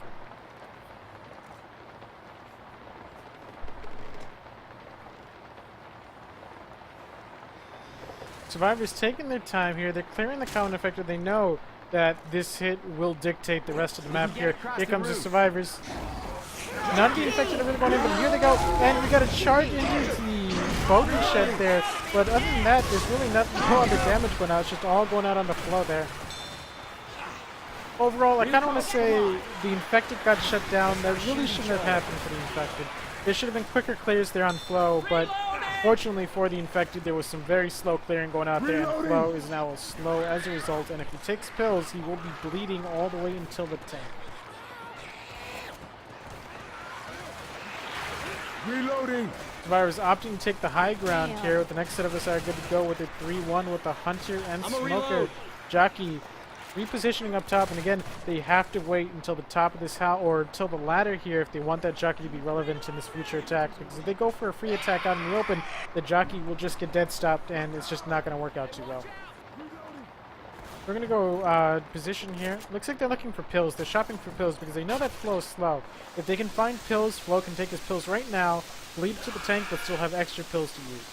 Speaker 1: Survivors taking their time here. They're clearing the common infected. They know that this hit will dictate the rest of the map here. Here comes the survivors. None of the infected are really going in, but here they go. And we got a charge into the boating shed there. But other than that, there's really no other damage going out. It's just all going out on the flow there. Overall, I kind of want to say the infected got shut down. That really shouldn't have happened for the infected. There should have been quicker clears there on flow, but fortunately for the infected, there was some very slow clearing going out there, and flow is now slow as a result. And if he takes pills, he will be bleeding all the way until the tank.
Speaker 2: Reloading.
Speaker 1: Survivors opting to take the high ground here. With the next set of us are good to go with a 3-1 with the Hunter and Smoker.
Speaker 4: Reload.
Speaker 1: Jockey repositioning up top, and again, they have to wait until the top of this house, or until the ladder here, if they want that Jockey to be relevant in this future attack. Because if they go for a free attack out in the open, the Jockey will just get dead stopped, and it's just not going to work out too well. We're going to go position here. Looks like they're looking for pills. They're shopping for pills because they know that flow is slow. If they can find pills, Flo can take his pills right now, bleed to the tank, but still have extra pills to use.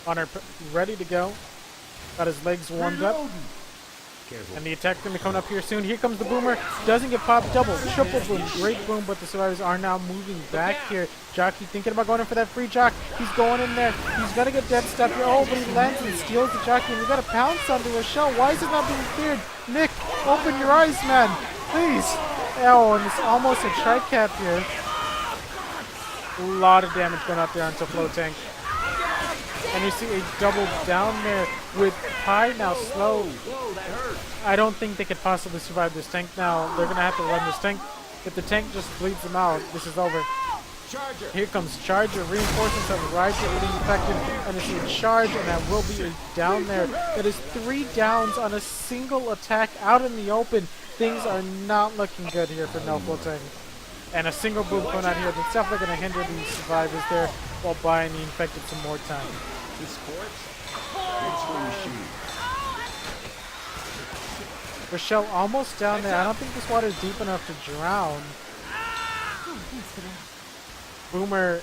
Speaker 1: Hunter ready to go. Got his legs warmed up.
Speaker 4: Careful.
Speaker 1: And the attack's going to be coming up here soon. Here comes the Boomer. Doesn't get popped. Double, triple boom. Great boom, but the survivors are now moving back here. Jockey thinking about going in for that free jock. He's going in there. He's got to get dead stuff here. Oh, but he lands and steals the Jockey. And we got to pounce onto a shell. Why is it not being cleared? Nick, open your eyes, man. Please. Oh, and it's almost a tri-cap here. A lot of damage going out there onto Flow Tank. And you see a double down there with Pi now slow.
Speaker 4: that hurt.
Speaker 1: I don't think they could possibly survive this tank now. They're going to have to run this tank. If the tank just bleeds them out, this is over.
Speaker 2: Charger.
Speaker 1: Here comes Charger. Reinforcements of the Rider getting infected. And it's a charge, and that will be a down there. That is 3 downs on a single attack out in the open. Things are not looking good here for No Flow Tank. And a single boom coming out here. That's definitely going to hinder the survivors there while buying the infected some more time.
Speaker 2: This corpse. It's for machine.
Speaker 1: Rochelle almost down there. I don't think this water is deep enough to drown. Boomer.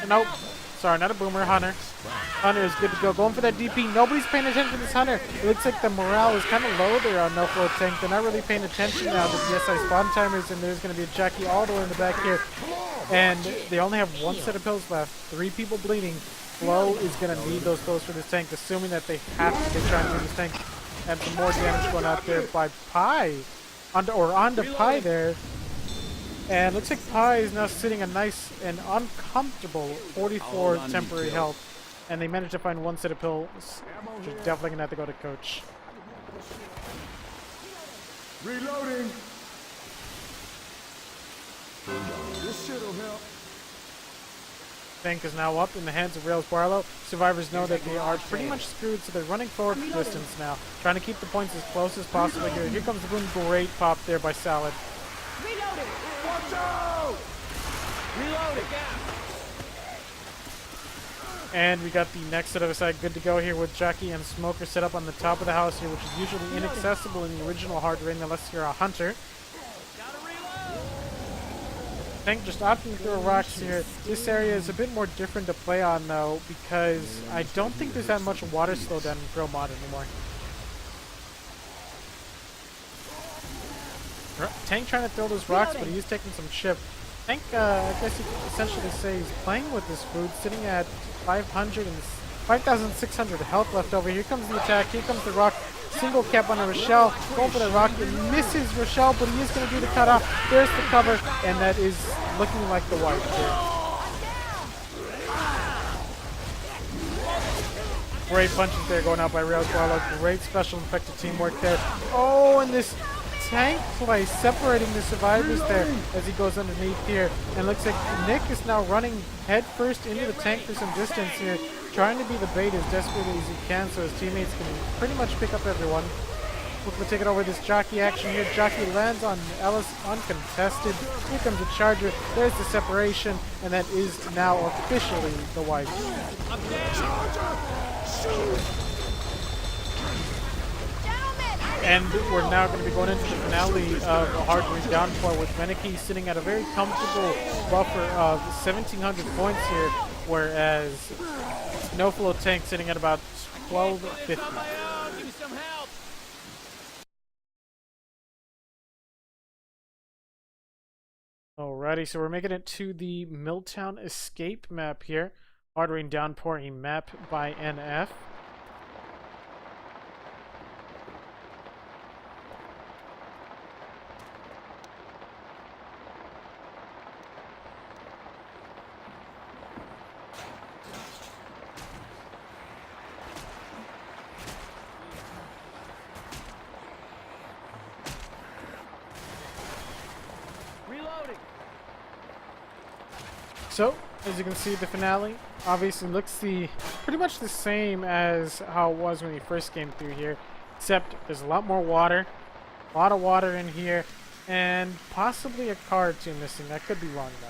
Speaker 1: Nope. Sorry, not a Boomer. Hunter. Hunter is good to go. Going for that DP. Nobody's paying attention to this Hunter. It looks like the morale is kind of low there on No Flow Tank. They're not really paying attention now to the SI spawn timers, and there's going to be a Jackie all the way in the back here. And they only have 1 set of pills left. 3 people bleeding. Flo is going to need those pills for this tank, assuming that they have to try and win this tank. And some more damage going out there by Pi. Onto Pi there. And looks like Pi is now sitting a nice and uncomfortable 44 temporary health. And they managed to find 1 set of pills. Which is definitely going to have to go to Coach.
Speaker 2: Reloading. This shit'll help.
Speaker 1: Tank is now up in the hands of Rails Barlow. Survivors know that they are pretty much screwed, so they're running forward for distance now. Trying to keep the points as close as possible here. Here comes the boom. Great pop there by Salad.
Speaker 3: Reloading.
Speaker 2: Watch out!
Speaker 4: Reloading.
Speaker 1: And we got the next set of a side good to go here with Jackie and Smoker set up on the top of the house here, which is usually inaccessible in the original hard rain unless you're a hunter. Tank just opting to throw rocks here. This area is a bit more different to play on though, because I don't think there's that much water slowdown in Pro Mod anymore. Tank trying to throw those rocks, but he is taking some chip. Tank, I guess you could essentially say he's playing with this food, sitting at 5,600 health left over. Here comes the attack, here comes the rock. Single cap on a Rochelle, going for the rock. It misses Rochelle, but he is going to do the cutoff. There's the cover, and that is looking like the wipe there. Great punches there going out by Rails Barlow. Great special infected teamwork there. Oh, and this tank play separating the survivors there as he goes underneath here. And looks like Nick is now running head first into the tank for some distance here, trying to be the bait as desperately as he can so his teammates can pretty much pick up everyone. Looking to take it over this Jockey action here. Jockey lands on Ellis uncontested. Here comes the Charger. There's the separation, and that is now officially the wipe. And we're now going to be going into the finale of a hard rain downpour with Meneke sitting at a very comfortable buffer of 1,700 points here, whereas No Flow Tank sitting at about 1,250. Alrighty, so we're making it to the Milltown Escape map here. Hard rain downpour, a map by NF. So, as you can see, the finale obviously looks pretty much the same as how it was when we first came through here, except there's a lot more water, a lot of water in here, and possibly a car or two missing. I could be wrong though.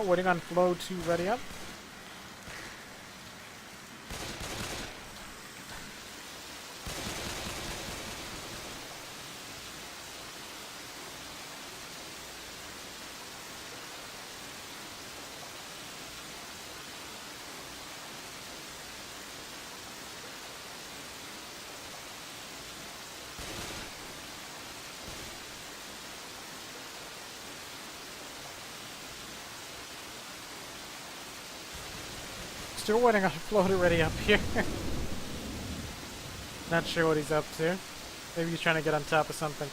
Speaker 1: Waiting on Flo to ready up. Still waiting on Flo to ready up here. Not sure what he's up to. Maybe he's trying to get on top of something.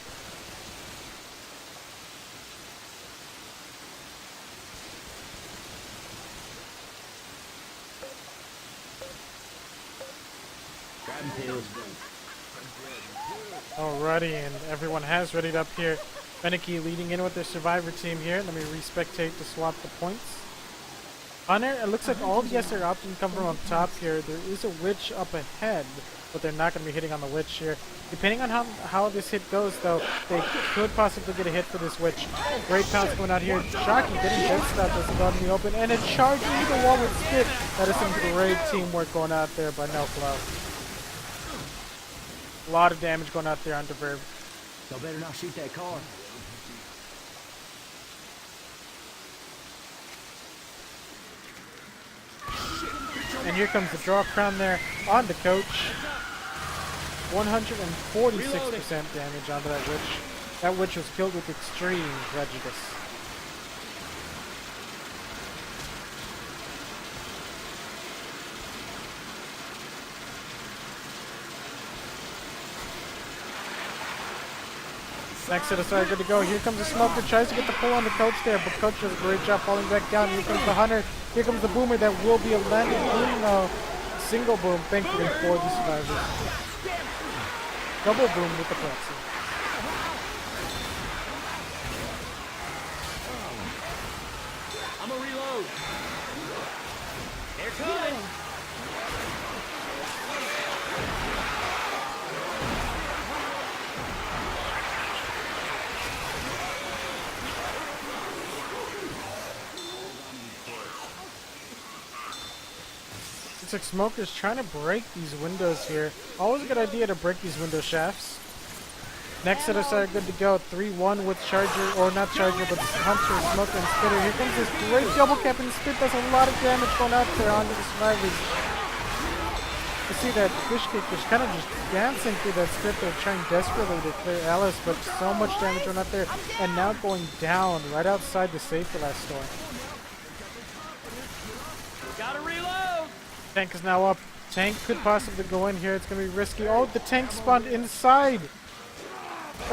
Speaker 1: Alrighty, and everyone has readied up here. Fenicky leading in with their survivor team here. Let me respectate to swap the points. Hunter, it looks like all the SR options come from up top here. There is a witch up ahead, but they're not going to be hitting on the witch here. Depending on how this hit goes, though, they could possibly get a hit for this witch. Great pounce going out here. Shocky getting dead stop as it's out in the open, and a charge into the wall with Spit. That is some great teamwork going out there by NoFlo. A lot of damage going out there on Verb.
Speaker 4: Y'all better not shoot that car.
Speaker 1: And here comes the draw crown there on the coach. 146% damage onto that witch. That witch was killed with extreme prejudice. Next set aside, good to go. Here comes the smoker, tries to get the pull on the coach there, but coach does a great job falling back down. Here comes the hunter. Here comes the boomer. That will be a landing boom though. Single boom, thankfully for the survivors. Double boom with the proxy.
Speaker 4: I'm gonna reload. They're coming.
Speaker 1: Looks like Smoker's trying to break these windows here. Always a good idea to break these window shafts. Next set aside, good to go. 3-1 with Charger, or not Charger, but Hunter, Smoker, and Spitter. Here comes this great double cap, and Spit does a lot of damage going out there onto the survivors. You see that fish kick is kind of just dancing through that Spit. They're trying desperately to clear Alice, but so much damage going out there. And now going down right outside the safe for that storm.
Speaker 4: Gotta reload.
Speaker 1: Tank is now up. Tank could possibly go in here. It's going to be risky. Oh, the tank spawned inside.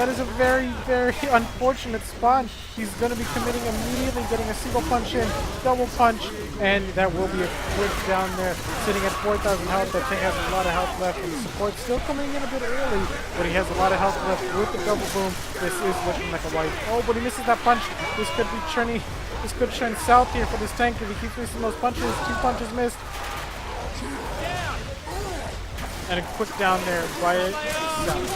Speaker 1: That is a very, very unfortunate spawn. He's going to be committing immediately, getting a single punch in, double punch, and that will be a quick down there. Sitting at 4,000 health. That tank has a lot of health left, and the support still coming in a bit early, but he has a lot of health left with the double boom. This is looking like a wipe. Oh, but he misses that punch. This could be turning. This could turn south here for this tank if he keeps missing those punches. 2 punches missed. And a quick down there by south.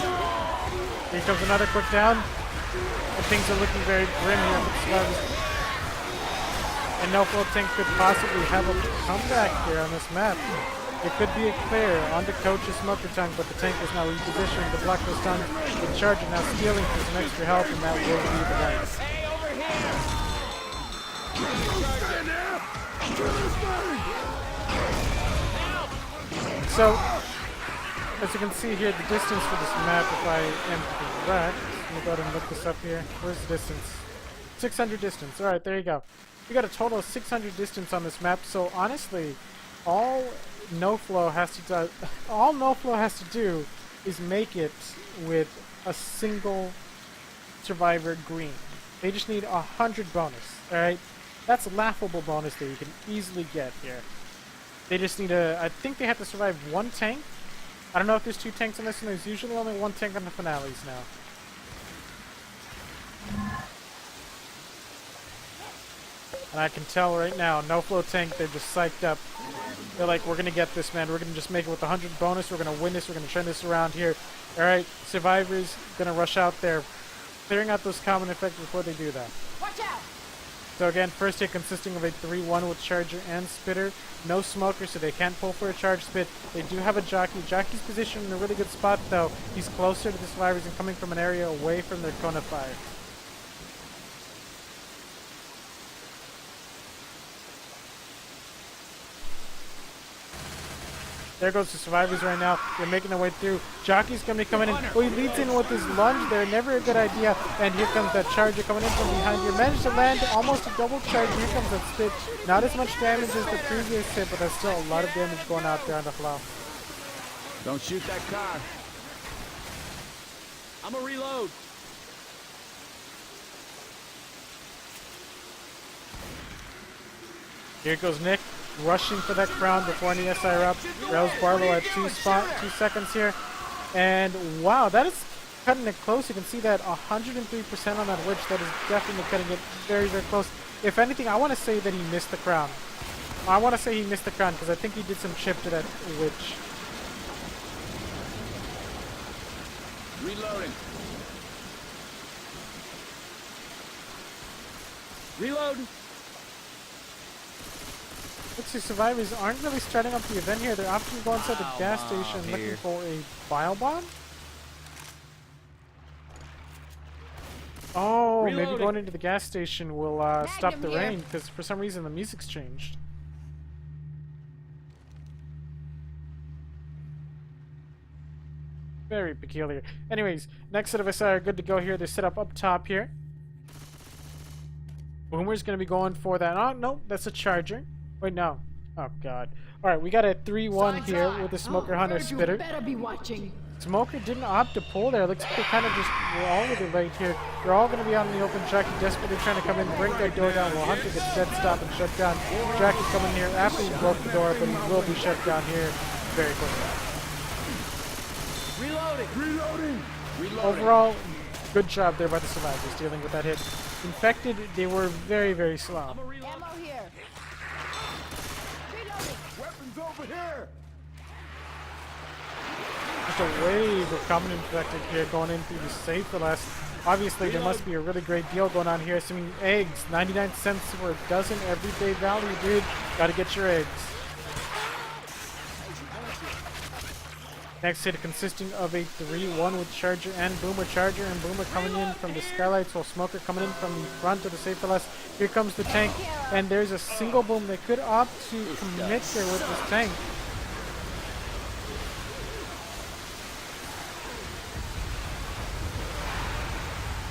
Speaker 1: Here comes another quick down. And things are looking very grim here for the survivors. And NoFlo tank could possibly have a comeback here on this map. It could be a clear onto Coach's Smoker Tongue, but the tank is now repositioned to block those tongues. The Charger now stealing for some extra health, and that will be the right.
Speaker 4: Hey, over here.
Speaker 1: So, as you can see here, the distance for this map, if I am correct, let me go ahead and look this up here. Where's the distance? 600 distance. Alright, there you go. We got a total of 600 distance on this map, so honestly, all NoFlo has to do is make it with a single survivor green. They just need 100 bonus, alright? That's a laughable bonus that you can easily get here. They just need I think they have to survive 1 tank. I don't know if there's 2 tanks on this one. There's usually only 1 tank on the finales now. And I can tell right now, NoFlo tank, they're just psyched up. They're like, we're going to get this, man. We're going to just make it with 100 bonus. We're going to win this. We're going to turn this around here. Alright, survivors, going to rush out there, clearing out those common effects before they do that.
Speaker 3: Watch out!
Speaker 1: So again, first hit consisting of a 3-1 with Charger and Spitter. No Smoker, so they can't pull for a charge spit. They do have a Jockey. Jockey's positioned in a really good spot, though. He's closer to the survivors and coming from an area away from their cone of fire. There goes the survivors right now. They're making their way through. Jockey's going to be coming in. Oh, he leads in with his lunge there. Never a good idea. And here comes that charger coming in from behind here. Managed to land almost a double charge. Here comes that spit. Not as much damage as the previous hit, but there's still a lot of damage going out there on the flow.
Speaker 4: Don't shoot that car. I'm a reload.
Speaker 1: Here goes Nick, rushing for that crown before any SI are up. Rails Barlow at 2 seconds here. And wow, that is cutting it close. You can see that 103% on that witch. That is definitely cutting it very, very close. If anything, I want to say that he missed the crown. I want to say he missed the crown because I think he did some chip to that witch.
Speaker 4: Reloading. Reload.
Speaker 1: Looks like survivors aren't really starting up the event here. They're often going inside the gas station looking for a bio bomb. Oh, maybe
Speaker 4: Reloading.
Speaker 1: going into the gas station will stop the rain because for some reason the music's changed. Very peculiar. Anyways, next set of SI are good to go here. They're set up top here. Boomer's going to be going for that. Oh, no, that's a charger. Wait, no. Oh, God. All right, we got a 3-1 here with the Smoker Hunter Spitter.
Speaker 3: Better be watching.
Speaker 1: Smoker didn't opt to pull there. Looks like they kind of just were all really late here. They're all going to be out in the open. Jackie desperately trying to come in, break that door down while Hunter gets dead stop and shut down. Jackie coming here after he broke the door, but he will be shut down here very quickly.
Speaker 4: Reloading. Reloading. Reloading.
Speaker 1: Overall, good job there by the survivors dealing with that hit. Infected, they were very, very slow.
Speaker 4: I'm a reload.
Speaker 3: Ammo here. Reloading.
Speaker 2: Weapons over here.
Speaker 1: Just a wave of common infected here going in through the safe for last. Obviously, there must be a really great deal going on here. Assuming eggs, 99 cents for a dozen, everyday value, dude. Gotta get your eggs. Next hit consisting of a 3-1 with Charger and Boomer. Charger and Boomer coming in from the skylights while Smoker coming in from the front of the safe for less. Here comes the tank, and there's a single boom. They could opt to commit there with this tank.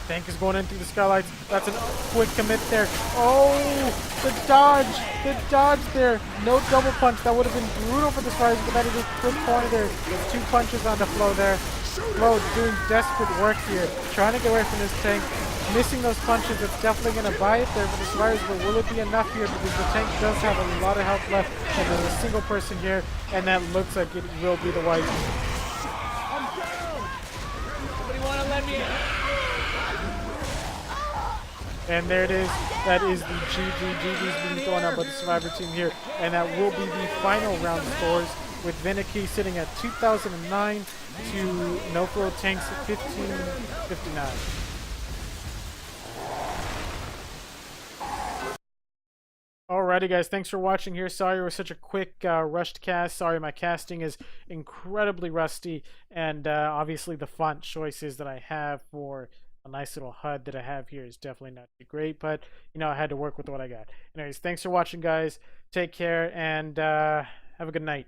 Speaker 1: Tank is going in through the skylights. That's a quick commit there. Oh, the dodge there. No double punch. That would have been brutal for the Spiders, but that is a quick corner there. There's 2 punches on the Flow there. Flow doing desperate work here, trying to get away from this tank. Missing those punches, it's definitely going to buy it there for the Spiders, but will it be enough here? Because the tank does have a lot of health left, and there's a single person here, and that looks like it will be the White.
Speaker 4: Somebody want to let me in?
Speaker 1: And there it is. That is the GG's being thrown out by the Survivor team here. And that will be the final round scores with Vinicky sitting at 2009 to Noflo Tanks 1559. Alrighty guys, thanks for watching here. Sorry it was such a quick rushed cast. Sorry my casting is incredibly rusty. And obviously the font choices that I have for a nice little HUD that I have here is definitely not too great, but you know, I had to work with what I got. Anyways, thanks for watching guys. Take care and have a good night.